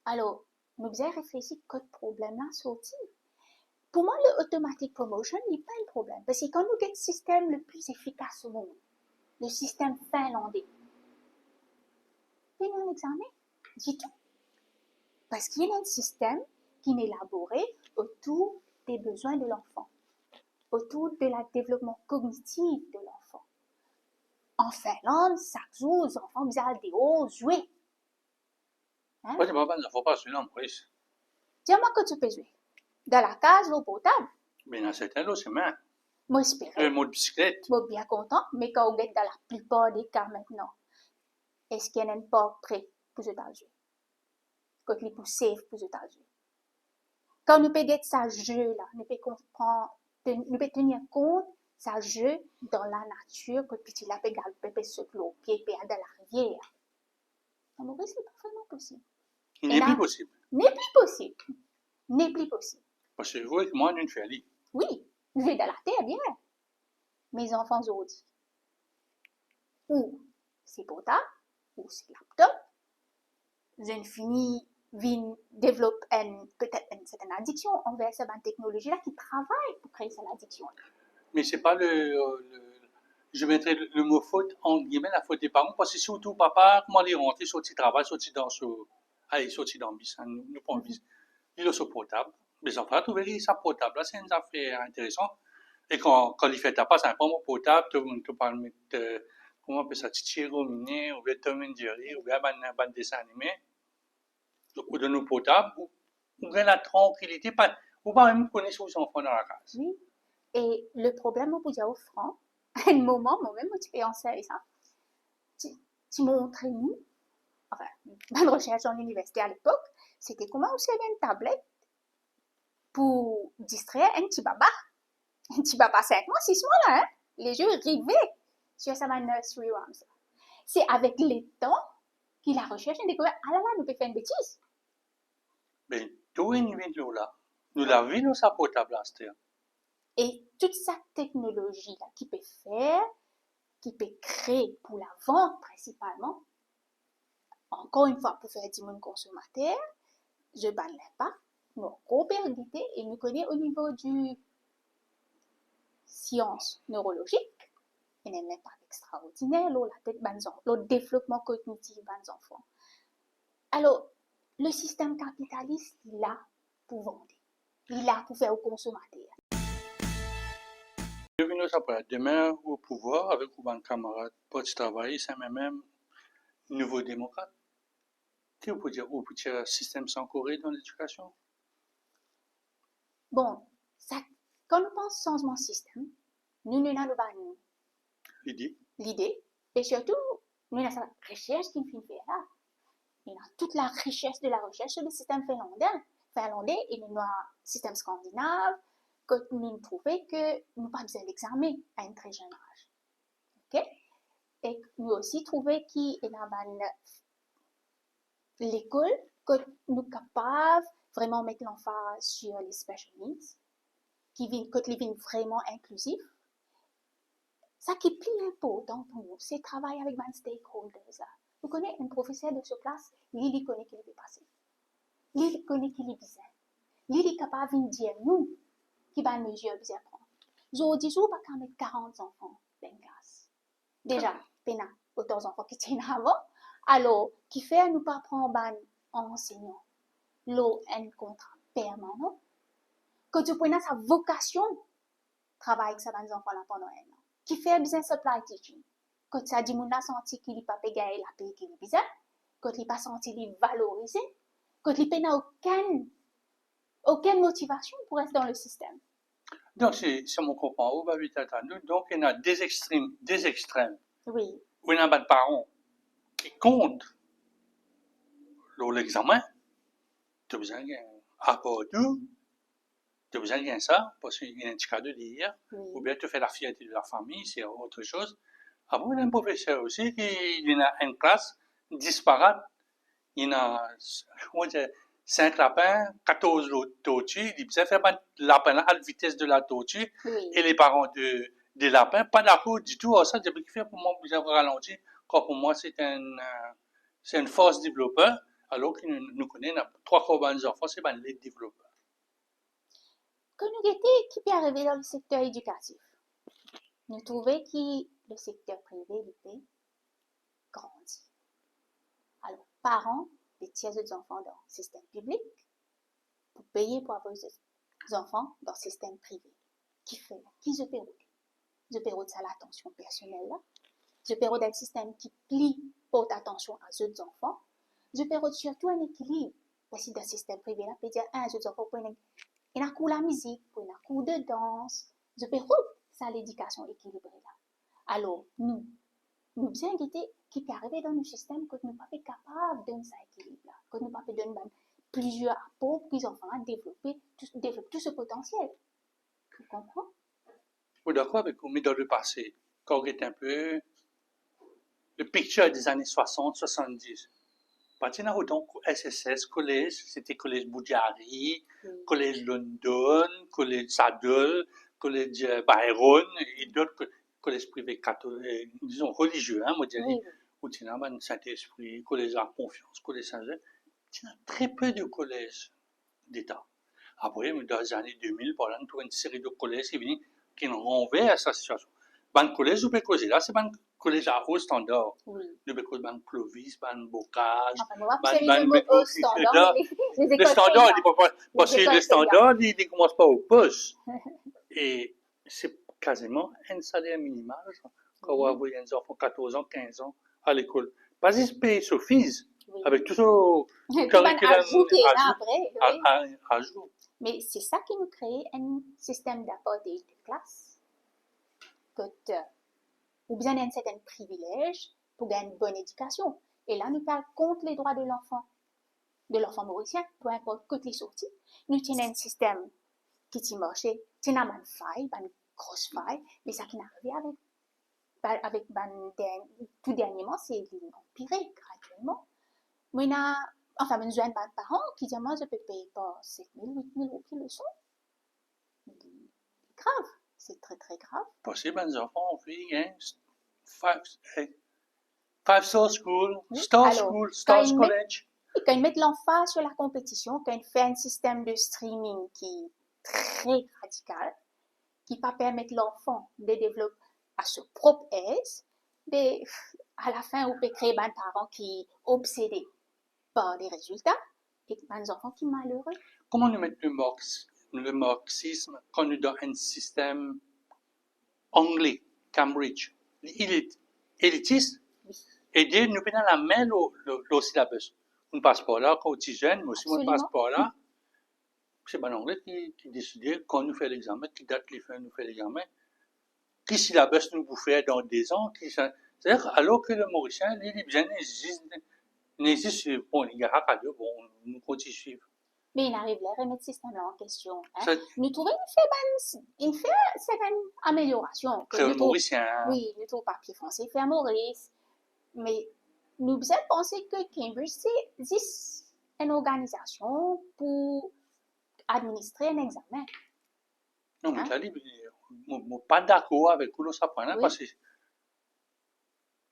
Alors, nous devons réfléchir à quel problème là sorti. Pour moi, le automatic promotion n'est pas un problème. Parce que quand nous avons le système le plus efficace au monde, le système finlandais, payons un examen, du tout. Parce qu'il y a un système qui est élaboré autour des besoins de l'enfant, autour de la développement cognitif de l'enfant. En Finlande, chaque jour, les enfants vont aller jouer. Hein? Oui, il ne faut pas jouer en plus. Dis-moi que tu peux jouer. Dans la case, l'eau potable. Mais dans certains lots, c'est même. Moi, j'espère. Un mot de bicyclette. Moi, bien content, mais quand on est dans la plupart des cas maintenant, est-ce qu'il y a un port prêt pour jouer? Quand il est plus safe pour jouer? Quand nous pouvons être ça jeu là, nous pouvons tenir compte ça jeu dans la nature, que petit là peut se au pied, dans la rivière. En Maurice, c'est parfaitement possible. Il n'est plus possible. N'est plus possible. N'est plus possible. Parce que vous et moi, nous faisons. Oui, j'ai de la terre, bien. Mes enfants aujourd'hui, ou c'est portable, ou c'est laptop, jeune fille vient développe peut-être une certaine addiction envers cette technologie-là qui travaille pour créer cette addiction. Mais c'est pas je mettrais le mot faute, entre guillemets, la faute des parents, parce que surtout papa, comment il rentre, sorti travail, sorti dans ce, allez, sorti dans le bis, hein, nous pas bis. Il est sur portable. Les enfants trouvaient ça portable, là, c'est une affaire intéressante. Et quand il fait ta passe, c'est un bon portable, tu parles mettre, comment on appelle ça, Tichiro, Miné, ou bien Tom and Jerry, ou bien un dessin animé, ou de nos portables, ou bien la tranquillité, ou pas même connaître vos enfants dans la case. Oui. Et le problème, on peut dire au franc, à un moment, moi-même, tu peux en ça. Tu montres nous, enfin, dans la recherche en université à l'époque, c'était comment aussi avait une tablette pour distraire un petit baba. Un petit baba 5 mois, 6 mois là, hein? Les jeux rivaient sur sa nursery rhymes. C'est avec le temps que la recherche a découvert, ah là là, nous pouvons faire une bêtise. Mais tout est niveau là. Nous l'avons dans sa portable là, c'était. Et toute cette technologie-là qui peut faire, qui peut créer pour la vente principalement, encore une fois, pour faire du monde consommateur, je ne banne pas, nous coopérabilité et nous connaissons au niveau du science neurologique, il y a un impact extraordinaire sur la tête des enfants, le développement cognitif des enfants. Alors, le système capitaliste, il est là pour vendre, il est là pour faire aux consommateurs. Devine ça pour demain au pouvoir avec un camarade pour travailler, c'est même nouveau démocrate. Qu'est-ce qu'on peut dire au petit système sans Corée dans l'éducation? Bon, ça, quand on pense changement de système, nous n'avons pas l'idée, et surtout, nous avons cette recherche qui nous fait là. Il y a toute la richesse de la recherche sur le système finlandais et le système scandinave, que nous trouvons que nous n'avons pas besoin d'examen à un très jeune âge. Okay? Et nous aussi trouvons qu'il y a l'école, que nous sommes capables vraiment mettre l'emphase sur les special needs, que les vignes vraiment inclusifs. Ça qui est plus important pour nous, c'est travailler avec les stakeholders. Là. Vous connaissez un professeur de ce classe, il connaît qu'il est passé. Il connaît qu'il est bizarre. Il est capable de dire nous qui va mesure bien prendre. Aujourd'hui, je ne pas mettre 40 enfants dans une classe. Déjà, il y a autant d'enfants qui tiennent avant. Alors, qui fait nous pas prendre un enseignant, un contrat permanent, que tu prennes sa vocation travailler avec ces enfants là pendant un an. Qui fait besoin de supply teaching. Quand ça dit, mon a senti qu'il n'est pas payé la paye qu'il est bizarre, quand il n'a pas senti qu'il est valorisé, quand il n'a aucune motivation pour rester dans le système. Donc, c'est mon comprend, on va vite attendre. Donc, il y a des extrêmes. Oui. Où il y a des parents qui comptent l'examen, tu as besoin d'un apport tout, tu as besoin d'un ça, parce qu'il y a un petit cas de dire, ou bien tu fais la fierté de la famille, c'est autre chose. Après, il y a un professeur aussi qui il a une classe disparate. Il y a, comment dire, 5 lapins, 14 tortues. Il disait faire un lapin à la vitesse de la tortue. Oui. Et les parents des lapins, pas d'accord du tout. Ça, c'est ce qui fait pour moi, vous avez ralenti. Quand pour moi, c'est une force développeur, alors que nous connaissons 3 fois les enfants, c'est les développeurs. Quand nous étions qui peut arriver dans le secteur éducatif, nous trouvons que le secteur privé était grandi. Alors, parents, des tiers des enfants dans le système public, pour payer pour avoir des enfants dans le système privé. Qui fait? Qui se paye? Je paye ça l'attention personnelle là. Je paye un système qui plie porte attention à ceux enfants. Je paye surtout un équilibre. Parce que dans le système privé là, peut dire un ceux enfants pour il y a cours la musique, pour il y a cours de danse. Je paye ça l'éducation équilibrée là. Alors, nous bien qui peut arriver dans le système que nous ne sommes pas capables de ça équilibre là, que nous ne sommes pas donner plusieurs apports pour les enfants à développer tout ce potentiel. Tu comprends? Je suis d'accord avec vous, mais dans le passé, quand on est un peu le picture des années 60, 70, Patina autant SSS, collège, c'était collège Boudjari, Oui. collège London, collège Saddle, collège Byron et d'autres collèges privés catholiques, disons religieux, hein, moi je Oui, dis, oui. où tu as le Saint-Esprit, collège à Confiance, collège Saint-Jacques. Tu as très peu de collèges d'État. Après, dans les années 2000, par exemple, tu as une série de collèges qui renversent la situation. Ban collège, vous pouvez causer là, c'est ban collège à haut standard. Oui. Nous pouvons ban Clovis, ban Bocage, Enfin, moi, ban, c'est ban, le mot au standard, mais les le écoles standard, payantes. il peut pas, parce Les que le écoles payantes. standard, il ne commence pas au poste. Et c'est quasiment un salaire minimal, ça, quand on voit des enfants 14 ans, 15 ans à l'école. Pas qu'ils payent Sophie, Oui. avec tout ce Tout ban curriculum ajout qui est là après. Oui. ajout. Mais c'est ça qui nous crée un système d'apartheid de classe. Que ou bien un certain privilège pour gagner une bonne éducation. Et là, nous parlons contre les droits de l'enfant mauricien, peu importe que les sorties. Nous tenons un système qui t'y marchait, qui n'a pas de faille, pas de grosse faille, mais ça qui n'a arrivé avec tout dernièrement, c'est l'empirer graduellement. Moi, enfin, nous avons des parents qui disent, moi, je peux payer pas 7 000, 8 000 roupies le son. C'est grave, c'est très, très grave. Possible, les enfants, oui, hein, five-star school, Oui. star Alors, school, star college. Et quand ils mettent l'emphase sur la compétition, quand ils font un système de streaming qui est très radical, qui ne va pas permettre l'enfant de développer à son propre aise, mais à la fin, on peut créer des parents qui sont obsédés par les résultats et des enfants qui sont malheureux. Comment nous mettre le marxisme quand nous dans un système anglais, Cambridge, il est élitiste, Oui. et dire nous prenons la main le syllabus. On passe par là quand on est jeune, mais aussi on passe par là. C'est pas l'anglais qui décide quand nous fait l'examen, qui date les fins nous fait l'examen, qui syllabus nous vous fait dans des ans, c'est-à-dire alors que le Mauricien, lui, il bien n'existe, bon, il y a pas de, bon, nous continuons à suivre. Mais il arrive à remettre ce système-là en question. Hein. Ça, Nous trouvons une certaine amélioration. créole mauricien. Oui, nous trouvons papier français fait à Maurice. Mais nous avons pensé que Cambridge, c'est une organisation pour administrer un examen. Non, mais je suis pas d'accord avec vous, ça prend, parce que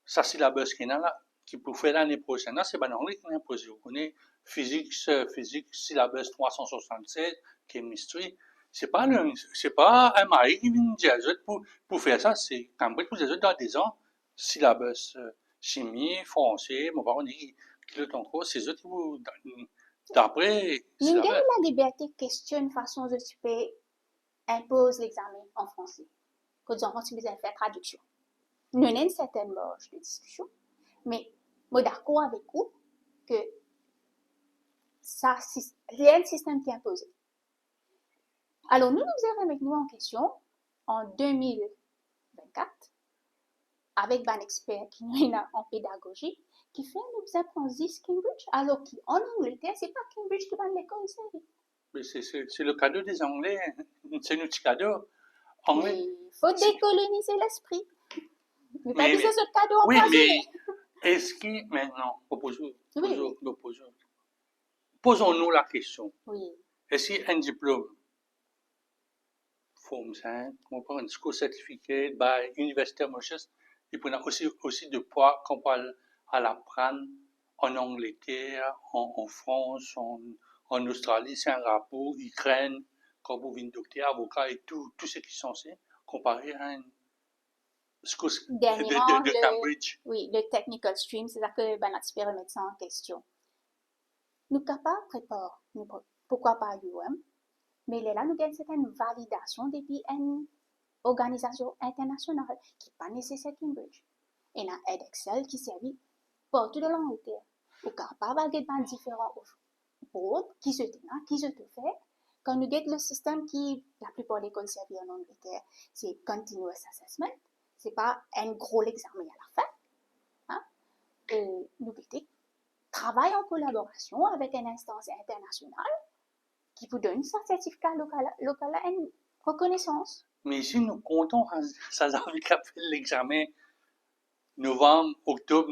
ça, c'est la base qu'il y a là, qui peut faire l'année prochaine. C'est pas l'anglais qui est imposé. Vous connaissez physique, syllabus 367, chemistry. C'est pas un mari qui vient dire pour faire ça, c'est Cambridge pour les autres dans des ans, syllabus chimie, français, mon parent dit qu'il est encore, c'est eux qui vous, d'après, Nous avons la liberté de questionner façon de tu peux imposer l'examen en français. Que les enfants, tu peux faire traduction. Nous avons une certaine marge de discussion, mais je suis d'accord avec vous que ça, il y a un système qui est imposé. Alors, nous avons avec nous en question en 2024 avec un expert qui nous a en pédagogie qui fait nous apprendre 10 Cambridge, alors qu'en Angleterre, c'est pas Cambridge qui va à l'école, c'est le cadeau des Anglais, c'est notre cadeau. Anglais. Il faut décoloniser l'esprit. Ne pas dire ce cadeau en oui, mais est-ce que maintenant, posons-nous la question. Oui. Est-ce qu'un diplôme, Forme 5, un school certificate by University of Mauritius, il peut aussi de poids qu'on parle à l'apprendre en Angleterre, en France, en Australie, Singapour, Ukraine, quand vous venez docteur, avocat et tout ce qui est censé comparé à un school de Cambridge. Oui, le technical stream, c'est ça que ben expert remettre ça en question. Nous capables préparer, pourquoi pas UM, mais là nous avons certaine validation depuis une organisation internationale qui n'est pas nécessaire Cambridge. Et il y a Edexcel qui servit partout dans l'Angleterre. Ou capable de différents boards qui se fait. Quand nous avons le système qui, la plupart des écoles servies en Angleterre, c'est continuous assessment. C'est pas un gros examen à la fin. Hein? Et nous travaillons en collaboration avec une instance internationale qui vous donne un certificat local à une reconnaissance. Mais si nous comptons, ça a fait l'examen novembre, octobre,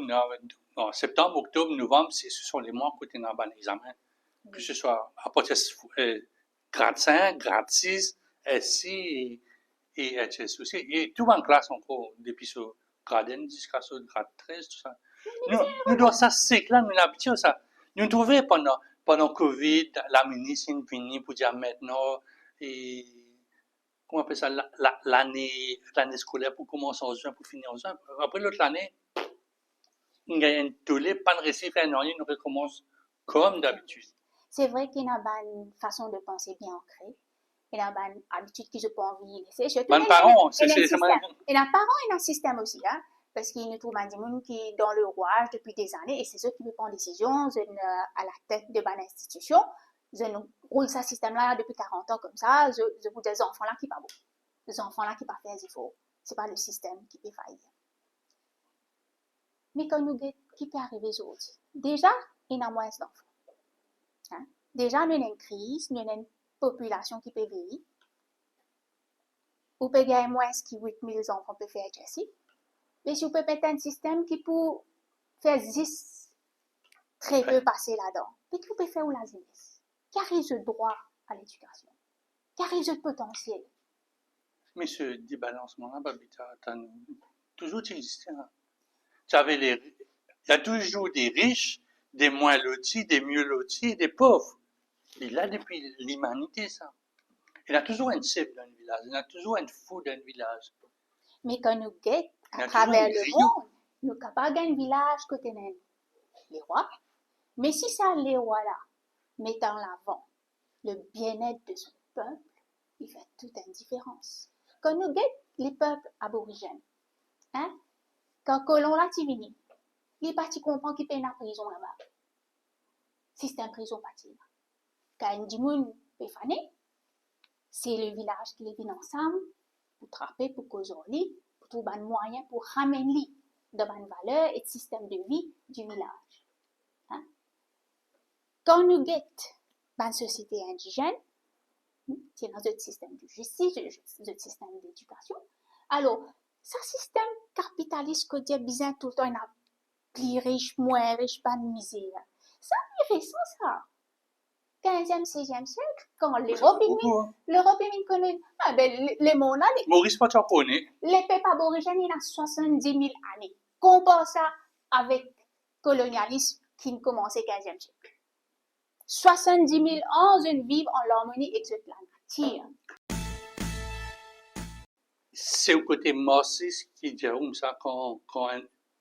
Bon, septembre, octobre, novembre, ce sont les mois où tu es dans un examen. Que ce soit à partir de grade 5, grade 6, SI et HS aussi. Et tout en classe encore, depuis ce grade N jusqu'à ce grade 13, tout ça. Nous dans ça cycle-là, nous l'habitude ça. Nous trouvons pendant Covid, la ministre est venue pour dire maintenant, et, comment on appelle ça, l'année scolaire pour commencer en juin, pour finir en juin. Après l'autre année, il y a un tollé, pas de récit, rien, on recommence comme d'habitude. C'est vrai qu'il y a une façon de penser bien ancrée. Il y a une habitude que je peux envie laisser. Surtout, Mes parents, il y a un parent et un système aussi, hein. Parce qu'il nous trouve un monde qui est dans le rouage depuis des années et c'est eux qui prennent décision à la tête de bonne institution. Je roule ce système-là depuis 40 ans comme ça. Je vous dis des enfants-là qui pas beau. Des enfants-là qui pas faire des efforts. C'est pas le système qui peut faillir. Mais quand nous qui peut arriver aujourd'hui, déjà, il y a moins d'enfants. Hein? Déjà, nous avons une crise, nous avons une population qui peut vieillir. Ou peut gagner moins que 8 000 enfants peut faire ici. Mais si vous pouvez mettre un système qui peut faire 10 très peu passer là-dedans, mais qui peut faire où la jeunesse? Qui a le droit à l'éducation? Qui a le potentiel? Mais ce débalancement-là, Babita, toujours existé. Hein. Il y a toujours des riches, des moins lotis, des mieux lotis et des pauvres. Et là, depuis l'humanité, ça. Il y a toujours un cible dans le village, il y a toujours un fou dans le village. Mais quand nous guettons à travers le monde, nous sommes capables d'un village côté les rois. Mais si ça, les rois-là, mettent en avant le bien-être de son peuple, il fait toute une différence. Quand nous guettons les peuples aborigènes, hein, quand colon là, tu viens, les partis comprennent qu'ils paient la prison là-bas. Système prison parti là. Quand un dimoun peut faner, c'est le village qui les vient ensemble pour trapper, pour causer pour trouver un moyen pour ramener de bonnes valeurs et de système de vie du village. Hein? Quand nous guettons dans une société indigène, c'est dans un système de justice, un système d'éducation, alors, ce système capitaliste que Dieu besoin tout le temps, il a plus riche, moins riche, pas de misère. Ça, c'est récent, ça. 15e, 16e siècle, quand l'Europe est connue, les mondes, Maurice Pachapone. Les peuples aborigènes, il y a 70 000 années. Compare ça avec le colonialisme qui commençait au 15e siècle. 70 000 ans, ils vivent en harmonie avec cette planète. C'est au côté marxiste qui dit ça quand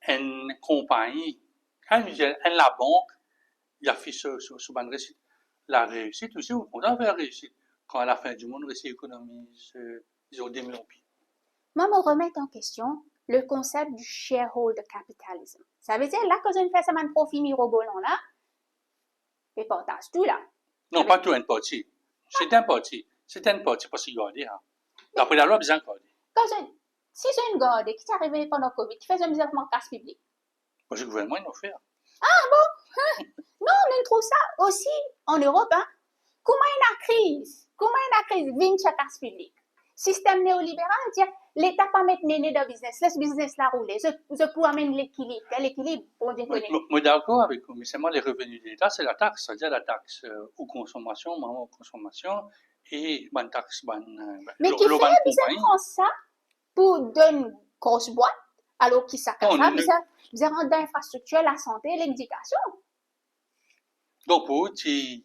une compagnie, quand la banque, il a fait sur une réussite. La réussite aussi, on a fait la réussite. Quand à la fin du monde, réussit économise, ils ont développé. Moi, me remettre en question le concept du shareholder capitalism. Ça veut dire, là, quand je fais ça, un profit mirobolant, là, et partage tout, là. Non, pas tout un parti. C'est un parti. C'est un parti parce qu'il y a des, hein. D'après la loi, besoin de garder. Si j'ai une garde qui est arrivée pendant le Covid, qui fait un misèrement de casse publique. Parce que le gouvernement, il nous fait. Ah bon? Non, on trouve ça aussi en Europe, hein. Comment il y a une crise? Comment il y a une crise? Vingt casse publique. Système néolibéral, dire l'État pas mettre néné dans le business, laisse le business là rouler. Je peux amener l'équilibre. L'équilibre, on dit connaît. Moi, d'accord avec vous, mais c'est moi les revenus de l'État, c'est la taxe, c'est-à-dire la taxe aux consommations, aux consommations, et une taxe, mais qui fait bizarre prendre ça pour donner une grosse boîte, alors qui s'accapare ça, bizarre rendre l'infrastructure, la santé, l'éducation. Donc, pour tu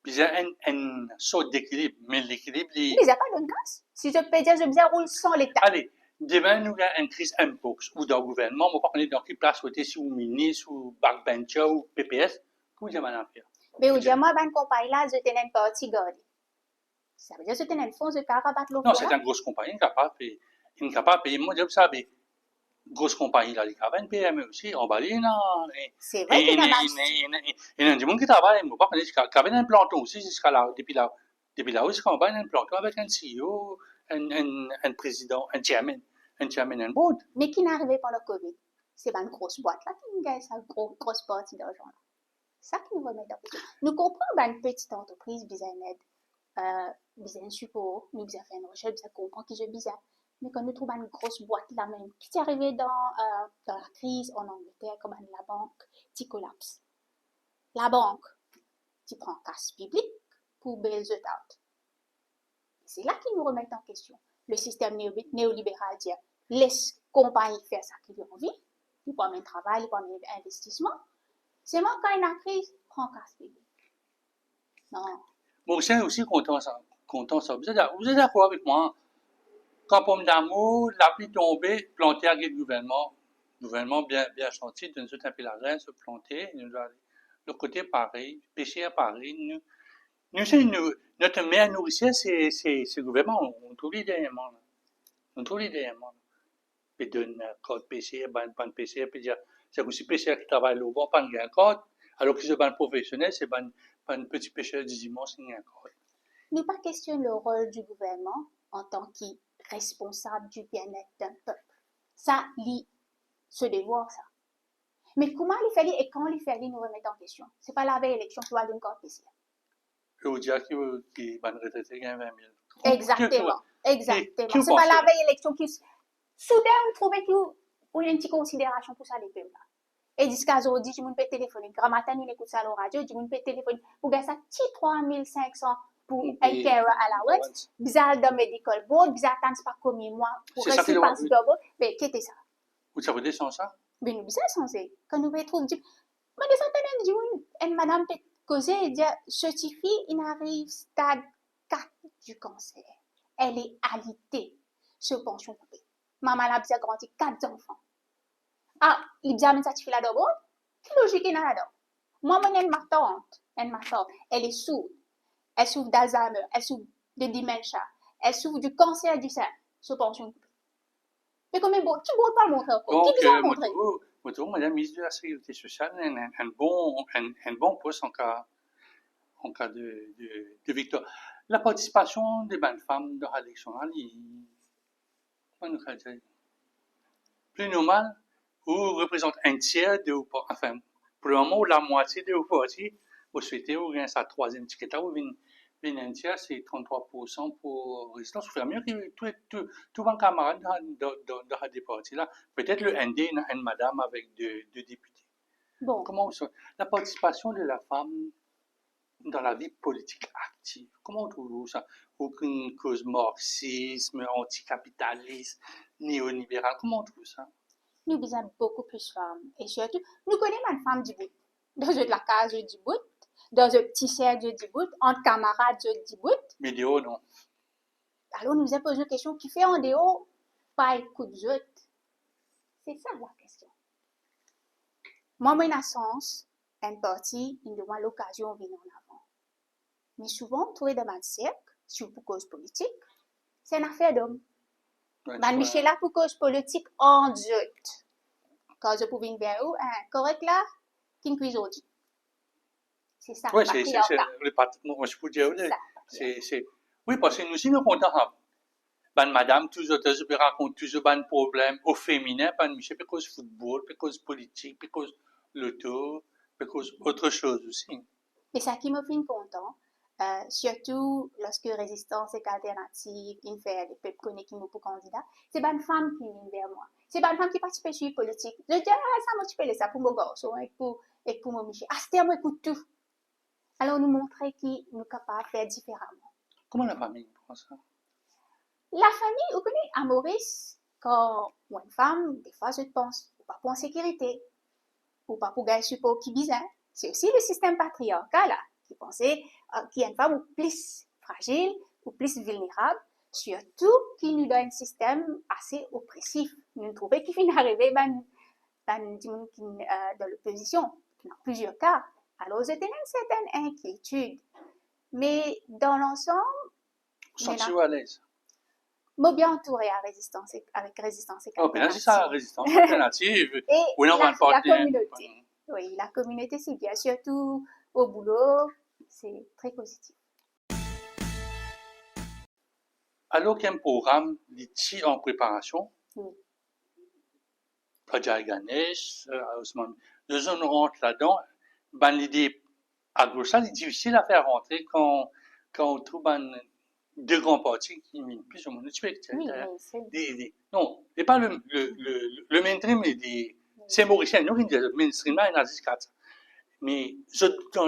bizarre une sorte d'équilibre, mais l'équilibre, il n'y a pas de grâce. Si je peux dire, je bizarre roule sans l'État. Allez, demain, nous avons une crise impox, ou dans le gouvernement, on va pas dans quelle place, si ou ministre, ou backbencher, ou PPS, comment vous allez faire? Mais vous dites, moi, ben, compagnie là, je tenais une partie gardée. Ça veut dire que je tenais une fonds de carre à battre l'eau. Non, c'est une grosse compagnie capable de payer. Moi, je sais, grosse compagnie là, il y a une PME aussi, on va aller là. C'est vrai qu'il y a il y a des gens qui travaillent, moi, pas connaître, qui avaient un planton aussi, jusqu'à là, depuis là, jusqu'à là, un planton avec un CEO, un président, un chairman, un board. Mais qui n'arrivait pas le Covid? C'est pas une grosse boîte là qui nous gagne sa grosse partie d'argent là. Ça qui nous remet en question. Nous comprenons une petite entreprise, besoin d'aide, besoin de support, nous besoin faire une recherche, besoin comprendre qui je besoin. mais quand nous trouvons une grosse boîte là même, qui est arrivé dans la crise en Angleterre, comme la banque, qui collapse. La banque, qui prend casse publique pour bail it out. C'est là qu'ils nous remettent en question. Le système néolibéral dit, laisse compagnie faire ça qu'ils ont envie, ils prennent un travail, ils prennent un investissement. C'est moi quand il y a une crise, prends casse publique. Non. Moi aussi content ça. Vous êtes d'accord avec moi? Quand Pomme d'amour, la pluie tombée, planter avec le gouvernement bien senti, de nous un peu la graine, se planter, le côté pareil, pêcher pareil. Notre meilleure nourricière, c'est le gouvernement. On trouve l'idée, on trouve l'idée. Puis donne code pêcher, ban pêcher, puis dire, c'est aussi pêcheur qui travaille au bon, pas un code, alors que c'est ban professionnel, c'est ban petit pêcheur du dimanche, il y a un code. Ne pas questionner le rôle du gouvernement en tant que responsable du bien-être d'un peuple. Ça, se devoir, ça. Mais comment il fait et quand il fait nous remettre en question? C'est pas la veille élection qui va donner code pêcheur. Je veux dire qu'il va retraiter 20 000. Exactement. C'est pas la veille élection qui. Soudain, on trouvait qu'il y a une petite considération pour ça, les peuples. Et jusqu'à aujourd'hui, je peux téléphoner. Grand matin, nous écoutons ça à la radio, je peux téléphoner. Pour gagner ça, petit 3500 pour un carer à la ouest. Bizarre dans medical board, bizarre tant pas comme moi. Pour rester pas si d'abord. Mais qu'est-ce que ça? Vous savez des sans ça? Mais nous, bizarre censé. Quand nous trouvons, mais des centaines de jours, une madame peut causer et dire, certifie, il arrive stade 4 du cancer. Elle est alitée sur pension coupée. Maman a bien grandi 4 enfants. Ah, il a bien certifié là-dedans. Quelle logique est là-dedans? Moi, ma tante, elle est sourde. Elle souffre d'Alzheimer, elle souffre de dementia, elle souffre du cancer du sein sur pension coupée. Mais comme qui ne peut pas montrer encore? Qui doit montrer? Madame ministre de la Sécurité sociale, un bon poste en cas de victoire. La participation des bonnes femmes dans l'élection, plus normal, ou représente un tiers de enfin, pour le moment, la moitié de vos partis, vous souhaitez, vous gagnez sa troisième ticket, vous venez un tiers, c'est 33% pour résistance. Vous faites mieux que tous vos camarades dans des partis là. Peut-être le ND, une madame avec deux députés. Bon. Comment la participation de la femme dans la vie politique active, comment trouvez-vous ça? Aucune cause marxisme, anticapitalisme, néolibéral, comment on trouve ça? Nous besoin beaucoup plus de femmes. Et surtout, nous connaissons une femme du bout. Dans la case du bout, dans un petit cercle du bout, entre camarades du bout. Mais dehors, non. Alors, nous avons posé une question qui fait en dehors, pas écoute de C'est ça la question. Moi, mon sens, un parti, il doit l'occasion de venir en avant. Mais souvent, trouver dans un cercle, sur pour cause politique, c'est une affaire d'homme. Man Michel là pour cause politique en doute. Quand je pouvais venir où, correct là, qui ne cuisine aujourd'hui. C'est ça. Oui, c'est le parti. Moi, je peux dire, c'est. Oui, parce que nous aussi, nous comptons. Ben, madame, toujours, je raconte toujours un problème au féminin, ben, Michel, parce cause football, parce cause politique, parce cause l'auto, parce cause autre chose aussi. Et ça qui me fait content. Surtout lorsque résistance et alternative, il fait des peuples connus qui nous pour candidat, c'est pas une femme qui vient vers moi. C'est pas une femme qui participe à la politique. Je dis, ça m'a tué ça pour mon garçon et pour mon Michel. Ah, c'était moi écoute tout. Alors, nous montrer qu'ils sont capables de faire différemment. Comment la famille prend ça? La famille, vous connaissez, à Maurice, quand une femme, des fois, je pense, ou pas pour en sécurité, ou pas pour gagner support qui bizarre. C'est aussi le système patriarcal, là, qui pensait qu'il y a une femme plus fragile ou plus vulnérable, surtout qui nous donne un système assez oppressif. Nous trouvons qu'il finit d'arriver dans l'opposition, dans plusieurs cas. Alors, c'était une certaine inquiétude. Mais dans l'ensemble, sentez-vous à l'aise? Moi, bien entouré avec résistance et alternative. C'est ça, résistance alternative. Et la communauté. Oui, la communauté, c'est bien, surtout au boulot, c'est très positif. Alors qu'il y a un programme en préparation, Praja Ganesh, deux zones rentrent là-dedans, ben, l'idée, à gauche, c'est difficile à faire rentrer quand on trouve deux grands partis qui minent plus ou moins. Tu peux Oui, mais c'est... non, c'est pas le mainstream, c'est mauricien. Nous, qui disons mainstream, là, il y a 4. Mais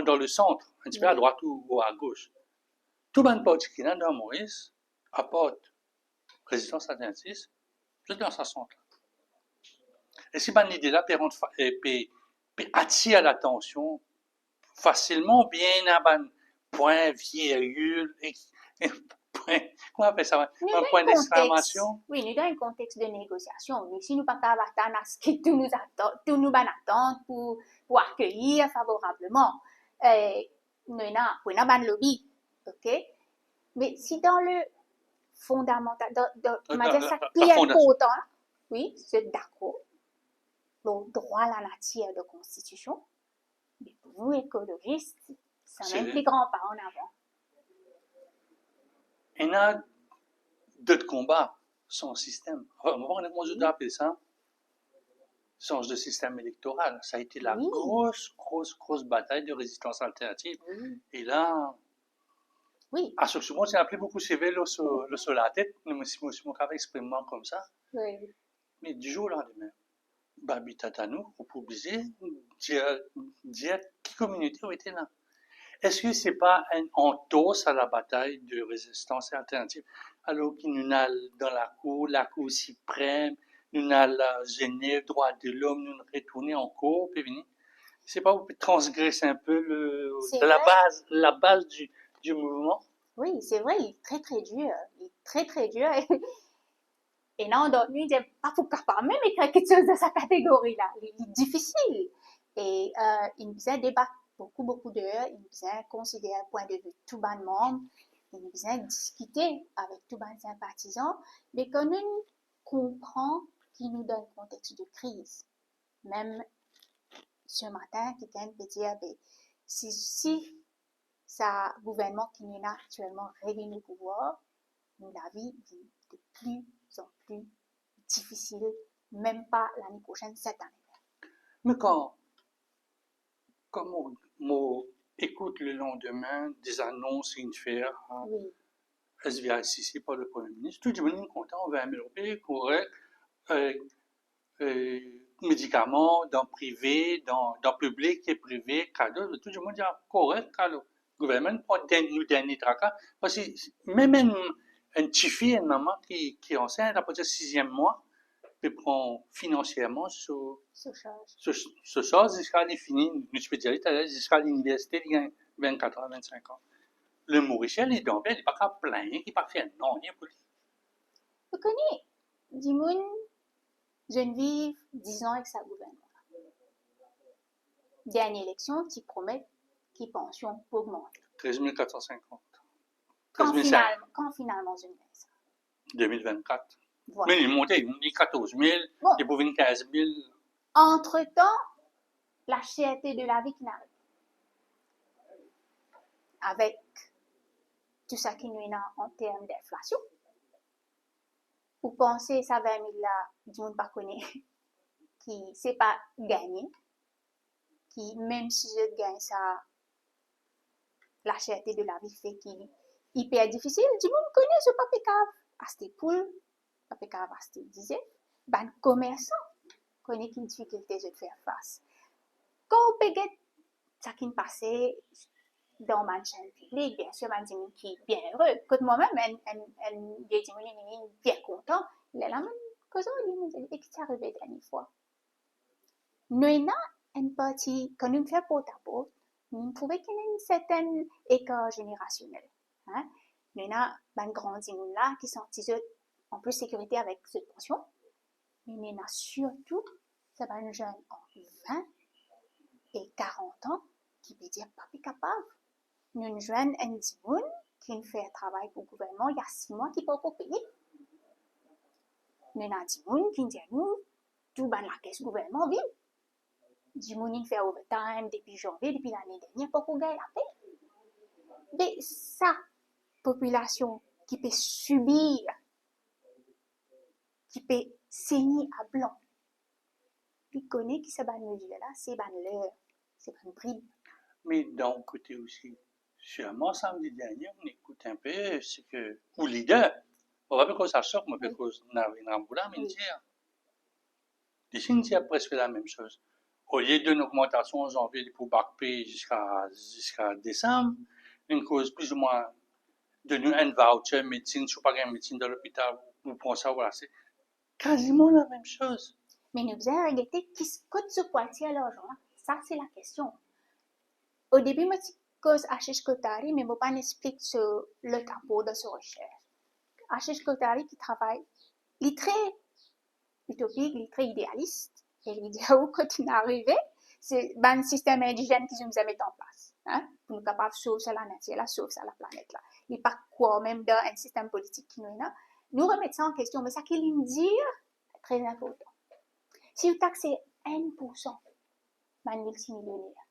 dans le centre, un petit peu à Oui. droite ou à gauche, tout le monde parti qui est dans Maurice apporte résistance alternative, c'est dans ce centre. Et si cette idée-là peut attirer l'attention facilement, bien à un point virgule, point, comment on appelle ça, Nous un dans point un contexte, d'exclamation. oui, nous dans un contexte de négociation. Mais si nous pas capable d'attendre à ce que tout nous attend pour accueillir favorablement, nous avons un lobby, ok? Mais si dans le fondamental, comment dire ça, La clair fondation. pourtant, oui, c'est d'accord, le droit à la nature de constitution, mais pour nous, écologistes, c'est même plus grand pas en avant. Il y a d'autres combats, son système. On va comment appeler ça? Change de système électoral. Ça a été la Oui. grosse bataille de résistance alternative. Oui. Et là, Oui. à ce moment, j'ai appelé beaucoup CV sur la tête, mais je me expriment comme ça. Oui. Mais du jour au lendemain, Babi Tatanou, pour publier, dire qui communauté était là. Est-ce que c'est pas un entorse à la bataille de résistance alternative, alors qu'il nous a dans la cour suprême, nous a la Genève, droit de l'homme, nous retourner en cour, puis venir. C'est pas vous transgresser un peu la base du mouvement? Oui, c'est vrai, il est très très dur. Il est très très dur. Et non, donc, lui, il dit, pas pour capable même écrire quelque chose de sa catégorie-là. Il est difficile. Et il nous débattre beaucoup d'heures. Il nous considérer un point de vue tout bas de membre. Il nous discuter avec tout bas de sympathisants. Mais quand nous comprend qu'il nous donne un contexte de crise. Même ce matin, quelqu'un peut dire, ben, si ça gouvernement qui nous a actuellement revenu au pouvoir, nous la vie est de plus en plus difficile, même pas l'année prochaine, cette année. Mais quand on écoute le lendemain des annonces qu'il fait à Oui. SVICC par le Premier ministre, tout le monde est content, on va améliorer, correct, médicaments dans le privé, dans le public et privé, cadeau, tout le monde dit correct, cadeau. Le gouvernement prend nous dernier tracas, parce que même une petite fille, une maman qui est enceinte, à partir du 6e mois, peut prendre financièrement ce chose jusqu'à les finir, une spécialité, jusqu'à l'université, il y a 24 ans, 25 ans. Le Mauricien, il est dans il n'est pas qu'à plaindre, il n'est pas fait non, rien pour lui. Vous connaissez, Dimoun, Geneviève, 10 ans avec sa gouvernement. Dernière élection, qui promet qui pension pour augmenter. 13 450. Quand finalement, je ne ça. 2024. Voilà. Mais il est monté, il dit 14 000, bon. Il est pour 15 000. Entre-temps, la cherté de la vie qui n'arrive. Avec tout ça qui nous est en termes d'inflation. Vous pensez ça 20 000 là, du monde pas connaît, qui c'est pas gagné, qui même si je gagne ça, la cherté de la vie fait qu'il est hyper difficile. Du monde connaît ce papier cave, acheter poule, papier cave acheter disait, ben commerçant connaît qu'une difficulté de faire face. Quand on peut get ça qui passait dans ma chaîne publique, bien sûr, je dis qui est bien heureux. Quand moi-même, je dis bien content, il est la même chose, il me dit, et qui t'est arrivé la dernière fois. Nous avons une partie, quand nous faisons porte à porte, nous trouvons qu'il y a une certaine écart générationnel. Hein? Nous avons un grand monde là qui sont en plus sécurité avec cette pension, mais nous avons surtout, c'est un jeune en 20 et 40 ans qui peut dire pas capable. Nous joignons un dimoun qui fait un travail pour le gouvernement il y a 6 mois qui ne peut pas payer. Nous avons un dimoun qui dit nous, tout dans la caisse gouvernement vit. Dimoun fait overtime depuis janvier, depuis l'année dernière, pour qu'on gagne la paix. Mais ça, population qui peut subir, qui peut saigner à blanc, qui connaît qui se bat mesure là, c'est ban l'heure, c'est ban bride. Mais d'un côté aussi, Sûrement, samedi dernier, on écoute un peu ce que, ou leader, on va pas que ça sort, mais Oui. parce qu'on a une amboula, mais Oui. dire. Ici, on dit presque la même chose. Au lieu d'une augmentation en janvier pour bac P jusqu'à décembre, une cause plus ou moins de nous un voucher médecine, je ne sais pas quelle médecine de l'hôpital, vous pensez, voilà, c'est quasiment la même chose. Mais nous faisons regretter qui se coûte ce poitiers l'argent. Ça, c'est la question. Au début, je me suis cause Ashish Kotari, mais je ne pas expliquer le tableau de sa recherche. Ashish Kotari qui travaille, il est très utopique, il est très idéaliste. Et il dit, où quand il est arrivé, c'est un système indigène qu'ils nous a mis en place. Hein, pour nous capables de sauver la nature, là, sauver la planète. Là. Il n'est pas quoi même dans un système politique qui nous est là. Nous remettons ça en question, mais ça qu'il me dit, c'est très important. Si vous taxez 1% d'un multimillionnaire,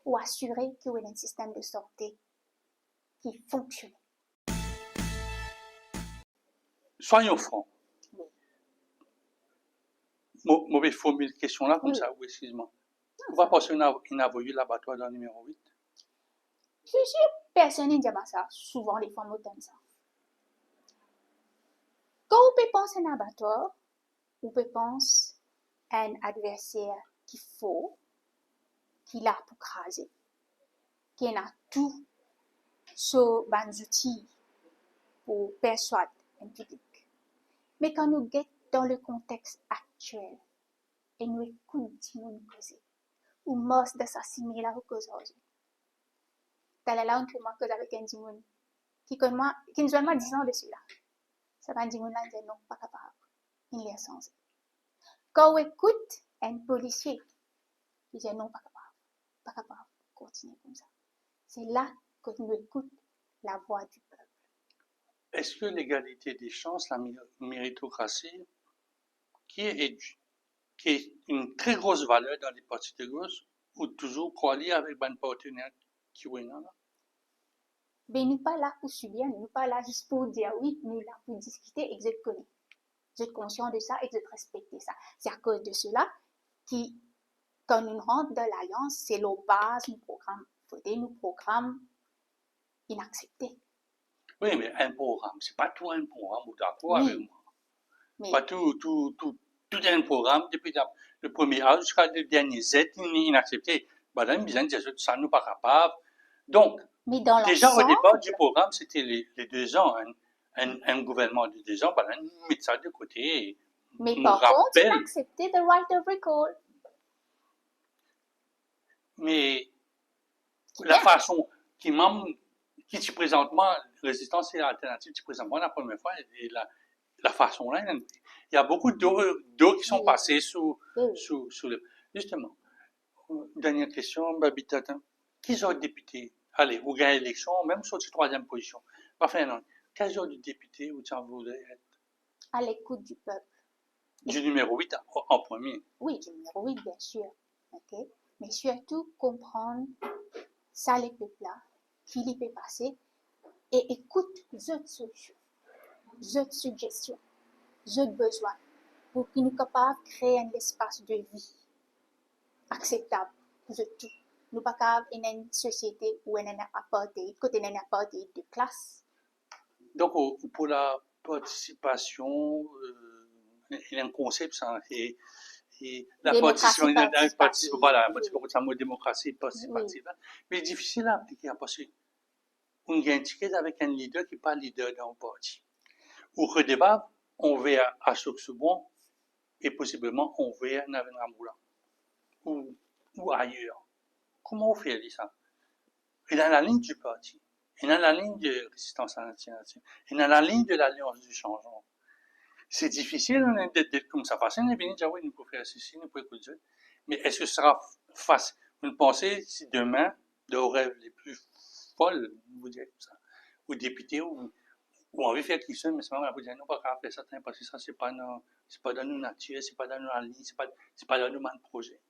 ou assurer qu'il y ait un système de santé qui fonctionne. Soyons francs. Oui. Mauvais formule question là, comme Oui. ça, oui, excuse-moi. On va passer une avoyée l'abattoir dans le numéro 8. Plusieurs personnes disent ça, souvent les femmes entendent ça. Quand on peut penser à un abattoir, on peut penser à un adversaire qu'il faut, qu'il a pour craser, qui a tout sur les outils pour persuader un public. Mais quand nous sommes dans le contexte actuel, et nous écoutons nous causer, ou mort d'assassiner la cause aujourd'hui. Dans la langue que moi cause avec un dimoun, qui nous a 10 ans de cela. Ça va un dimoun là, dit non, pas capable. Il est censé. Quand on écoute un policier, il dit non, pas capable, continuer comme ça. C'est là que nous écoutons la voix du peuple. Est-ce que l'égalité des chances, la méritocratie, qui est une très grosse valeur dans les partis de gauche, ou toujours croire avec un partenaire qui est là? Mais nous pas là pour subir, nous pas là juste pour dire oui, nous là pour discuter et je connais. Vous êtes conscient de ça et vous respectez ça. C'est à cause de cela qui, quand nous rentrons dans l'alliance, c'est la base du programme. Voter nos programmes inacceptés. Oui, mais un programme, c'est pas tout un programme, vous êtes d'accord Oui, avec moi? mais Pas tout un programme, depuis le premier A jusqu'à le dernier Z, inaccepté. Madame Bizan dit ça nous pas capable. Donc, dans déjà au départ l'ensemble, du programme, c'était les 2 ans, un gouvernement de 2 ans, madame, met ça de côté. mais On par contre, rappelle, inaccepté the right of recall. mais la façon qui est présentement, résistance et alternative, qui présentement la première fois, et la façon là, il y a beaucoup d'eau qui sont passées sous le. Justement, dernière question, Babita, quels sont les députés? Allez, vous gagnez l'élection, même sur la troisième position. Parfait, non. Quels sont les députés où tu voudrais être? À l'écoute du peuple. Du numéro 8 en premier. Oui, du numéro 8, bien sûr. Okay? Mais surtout comprendre ça, les peuples-là, qui les peut passer, et écoute d'autres solutions, d'autres suggestions, d'autres besoins, pour qu'ils nous capables de créer un espace de vie acceptable pour tout. Nous pas capables dans une société où il y a un apartheid, côté un apartheid de classe. Donc, pour la participation, il y a un concept, ça, et la participation, voilà, c'est un mot démocratie participative, oui. Mais c'est difficile à appliquer parce qu'on gagne un ticket avec un leader qui n'est pas leader dans le parti. Au redébat, on veut à bon et possiblement on veut un avenir ou ailleurs. Comment on fait ça? Et dans la ligne du parti, et dans la ligne de résistance à l'alternative, et dans la ligne de l'alliance du changement. C'est difficile d'être comme ça. Facile de venir dire oui, nous pouvons faire ceci, nous pouvons écouter. Mais est-ce que ce sera facile? Vous pensez si demain, de vos rêves les plus folles, vous dites ça, aux députés, ou on veut faire quelque chose, mais c'est pas vous dire non, pas faire ça, parce que ça, c'est pas dans nos nature, c'est pas dans nos lignes, c'est pas dans nos projets.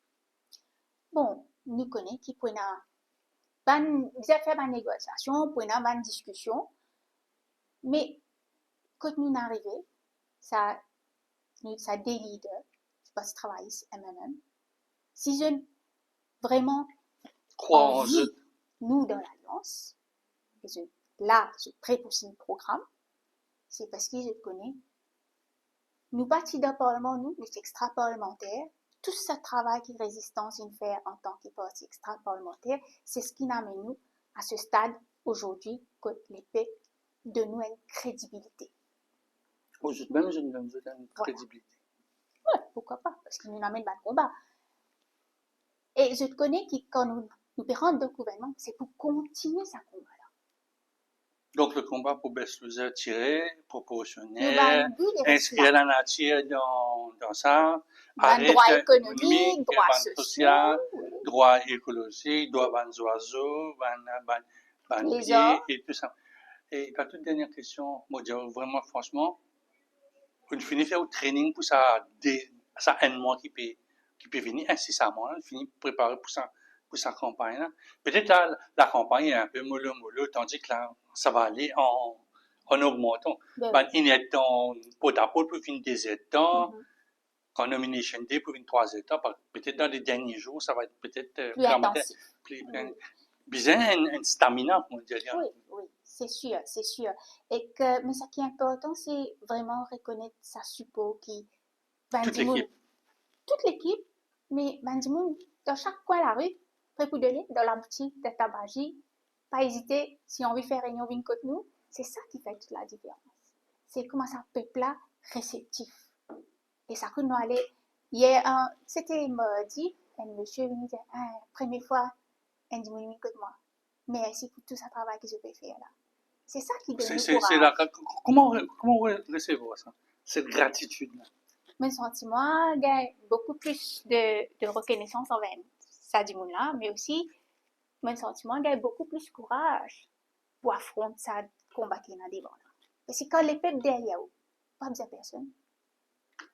Bon, nous connaissons qui prennent déjà faire une négociation, prennent une discussion, mais quand nous arrivons, ça des leaders, je sais pas si MMM, si je vraiment croire en eux, nous dans l'alliance, que là, je prépare un programme, c'est parce que je connais. Nous, partis d'un parlement, nous extra-parlementaires, tout ce travail que résistance fait en tant que parti extra-parlementaire, c'est ce qui amène nous à ce stade aujourd'hui que l'épée de nous une crédibilité. Même je donne une crédibilité. Ouais, pourquoi pas, parce qu'il nous amène dans le combat. Et je connais que quand nous pérons de gouvernement, c'est pour continuer ce combat-là. Donc, le combat pour Beslouza tirer, Nous proportionnel, avons vu les inscrire résultats. la nature dans ça, Dans le droit économique, droit social, droit écologique, droit des oiseaux, des les pieds arts. et tout ça. Et la toute dernière question, moi, je dirais vraiment, franchement, on finit faire un training pour ça, ça un mois qui peut venir incessamment, on finit préparer pour sa campagne, là. Peut-être là, la campagne est un peu mollo, tandis que là, ça va aller en augmentant. Ben, Il y a pot à pot pour finir des états, mhm. quand nomination day pour finir 3 états, peut-être dans les derniers jours, ça va être peut-être Plus intensif. Bien, une stamina, on dirait. Oui, oui, c'est sûr, c'est sûr. Et que, mais ce qui est important, c'est vraiment reconnaître sa support qui, Toute l'équipe. toute l'équipe, mais Bandimoun, dans chaque coin de la rue, près pour donner, dans la boutique de tabagie, pas hésiter, si on veut faire réunion avec nous, c'est ça qui fait toute la différence. C'est comment ça peuple là réceptif. Et ça que nous aller, hier, c'était mardi, un monsieur venu dire, première fois, un dimanche avec moi. Merci pour tout ce travail que je peux faire là. C'est ça qui donne le courage. Comment recevoir ça? Cette gratitude-là. Mon sentiment gagne beaucoup plus de reconnaissance envers ça du monde là, mais aussi, mon sentiment gagne beaucoup plus de courage pour affronter ça combat qui est dans devant. Parce que quand les peuples derrière vous, pas besoin de personne.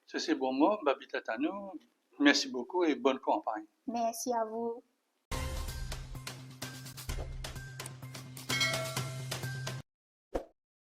Ça, c'est bon mot, Babi Tatanou. Merci beaucoup et bonne campagne. Merci à vous.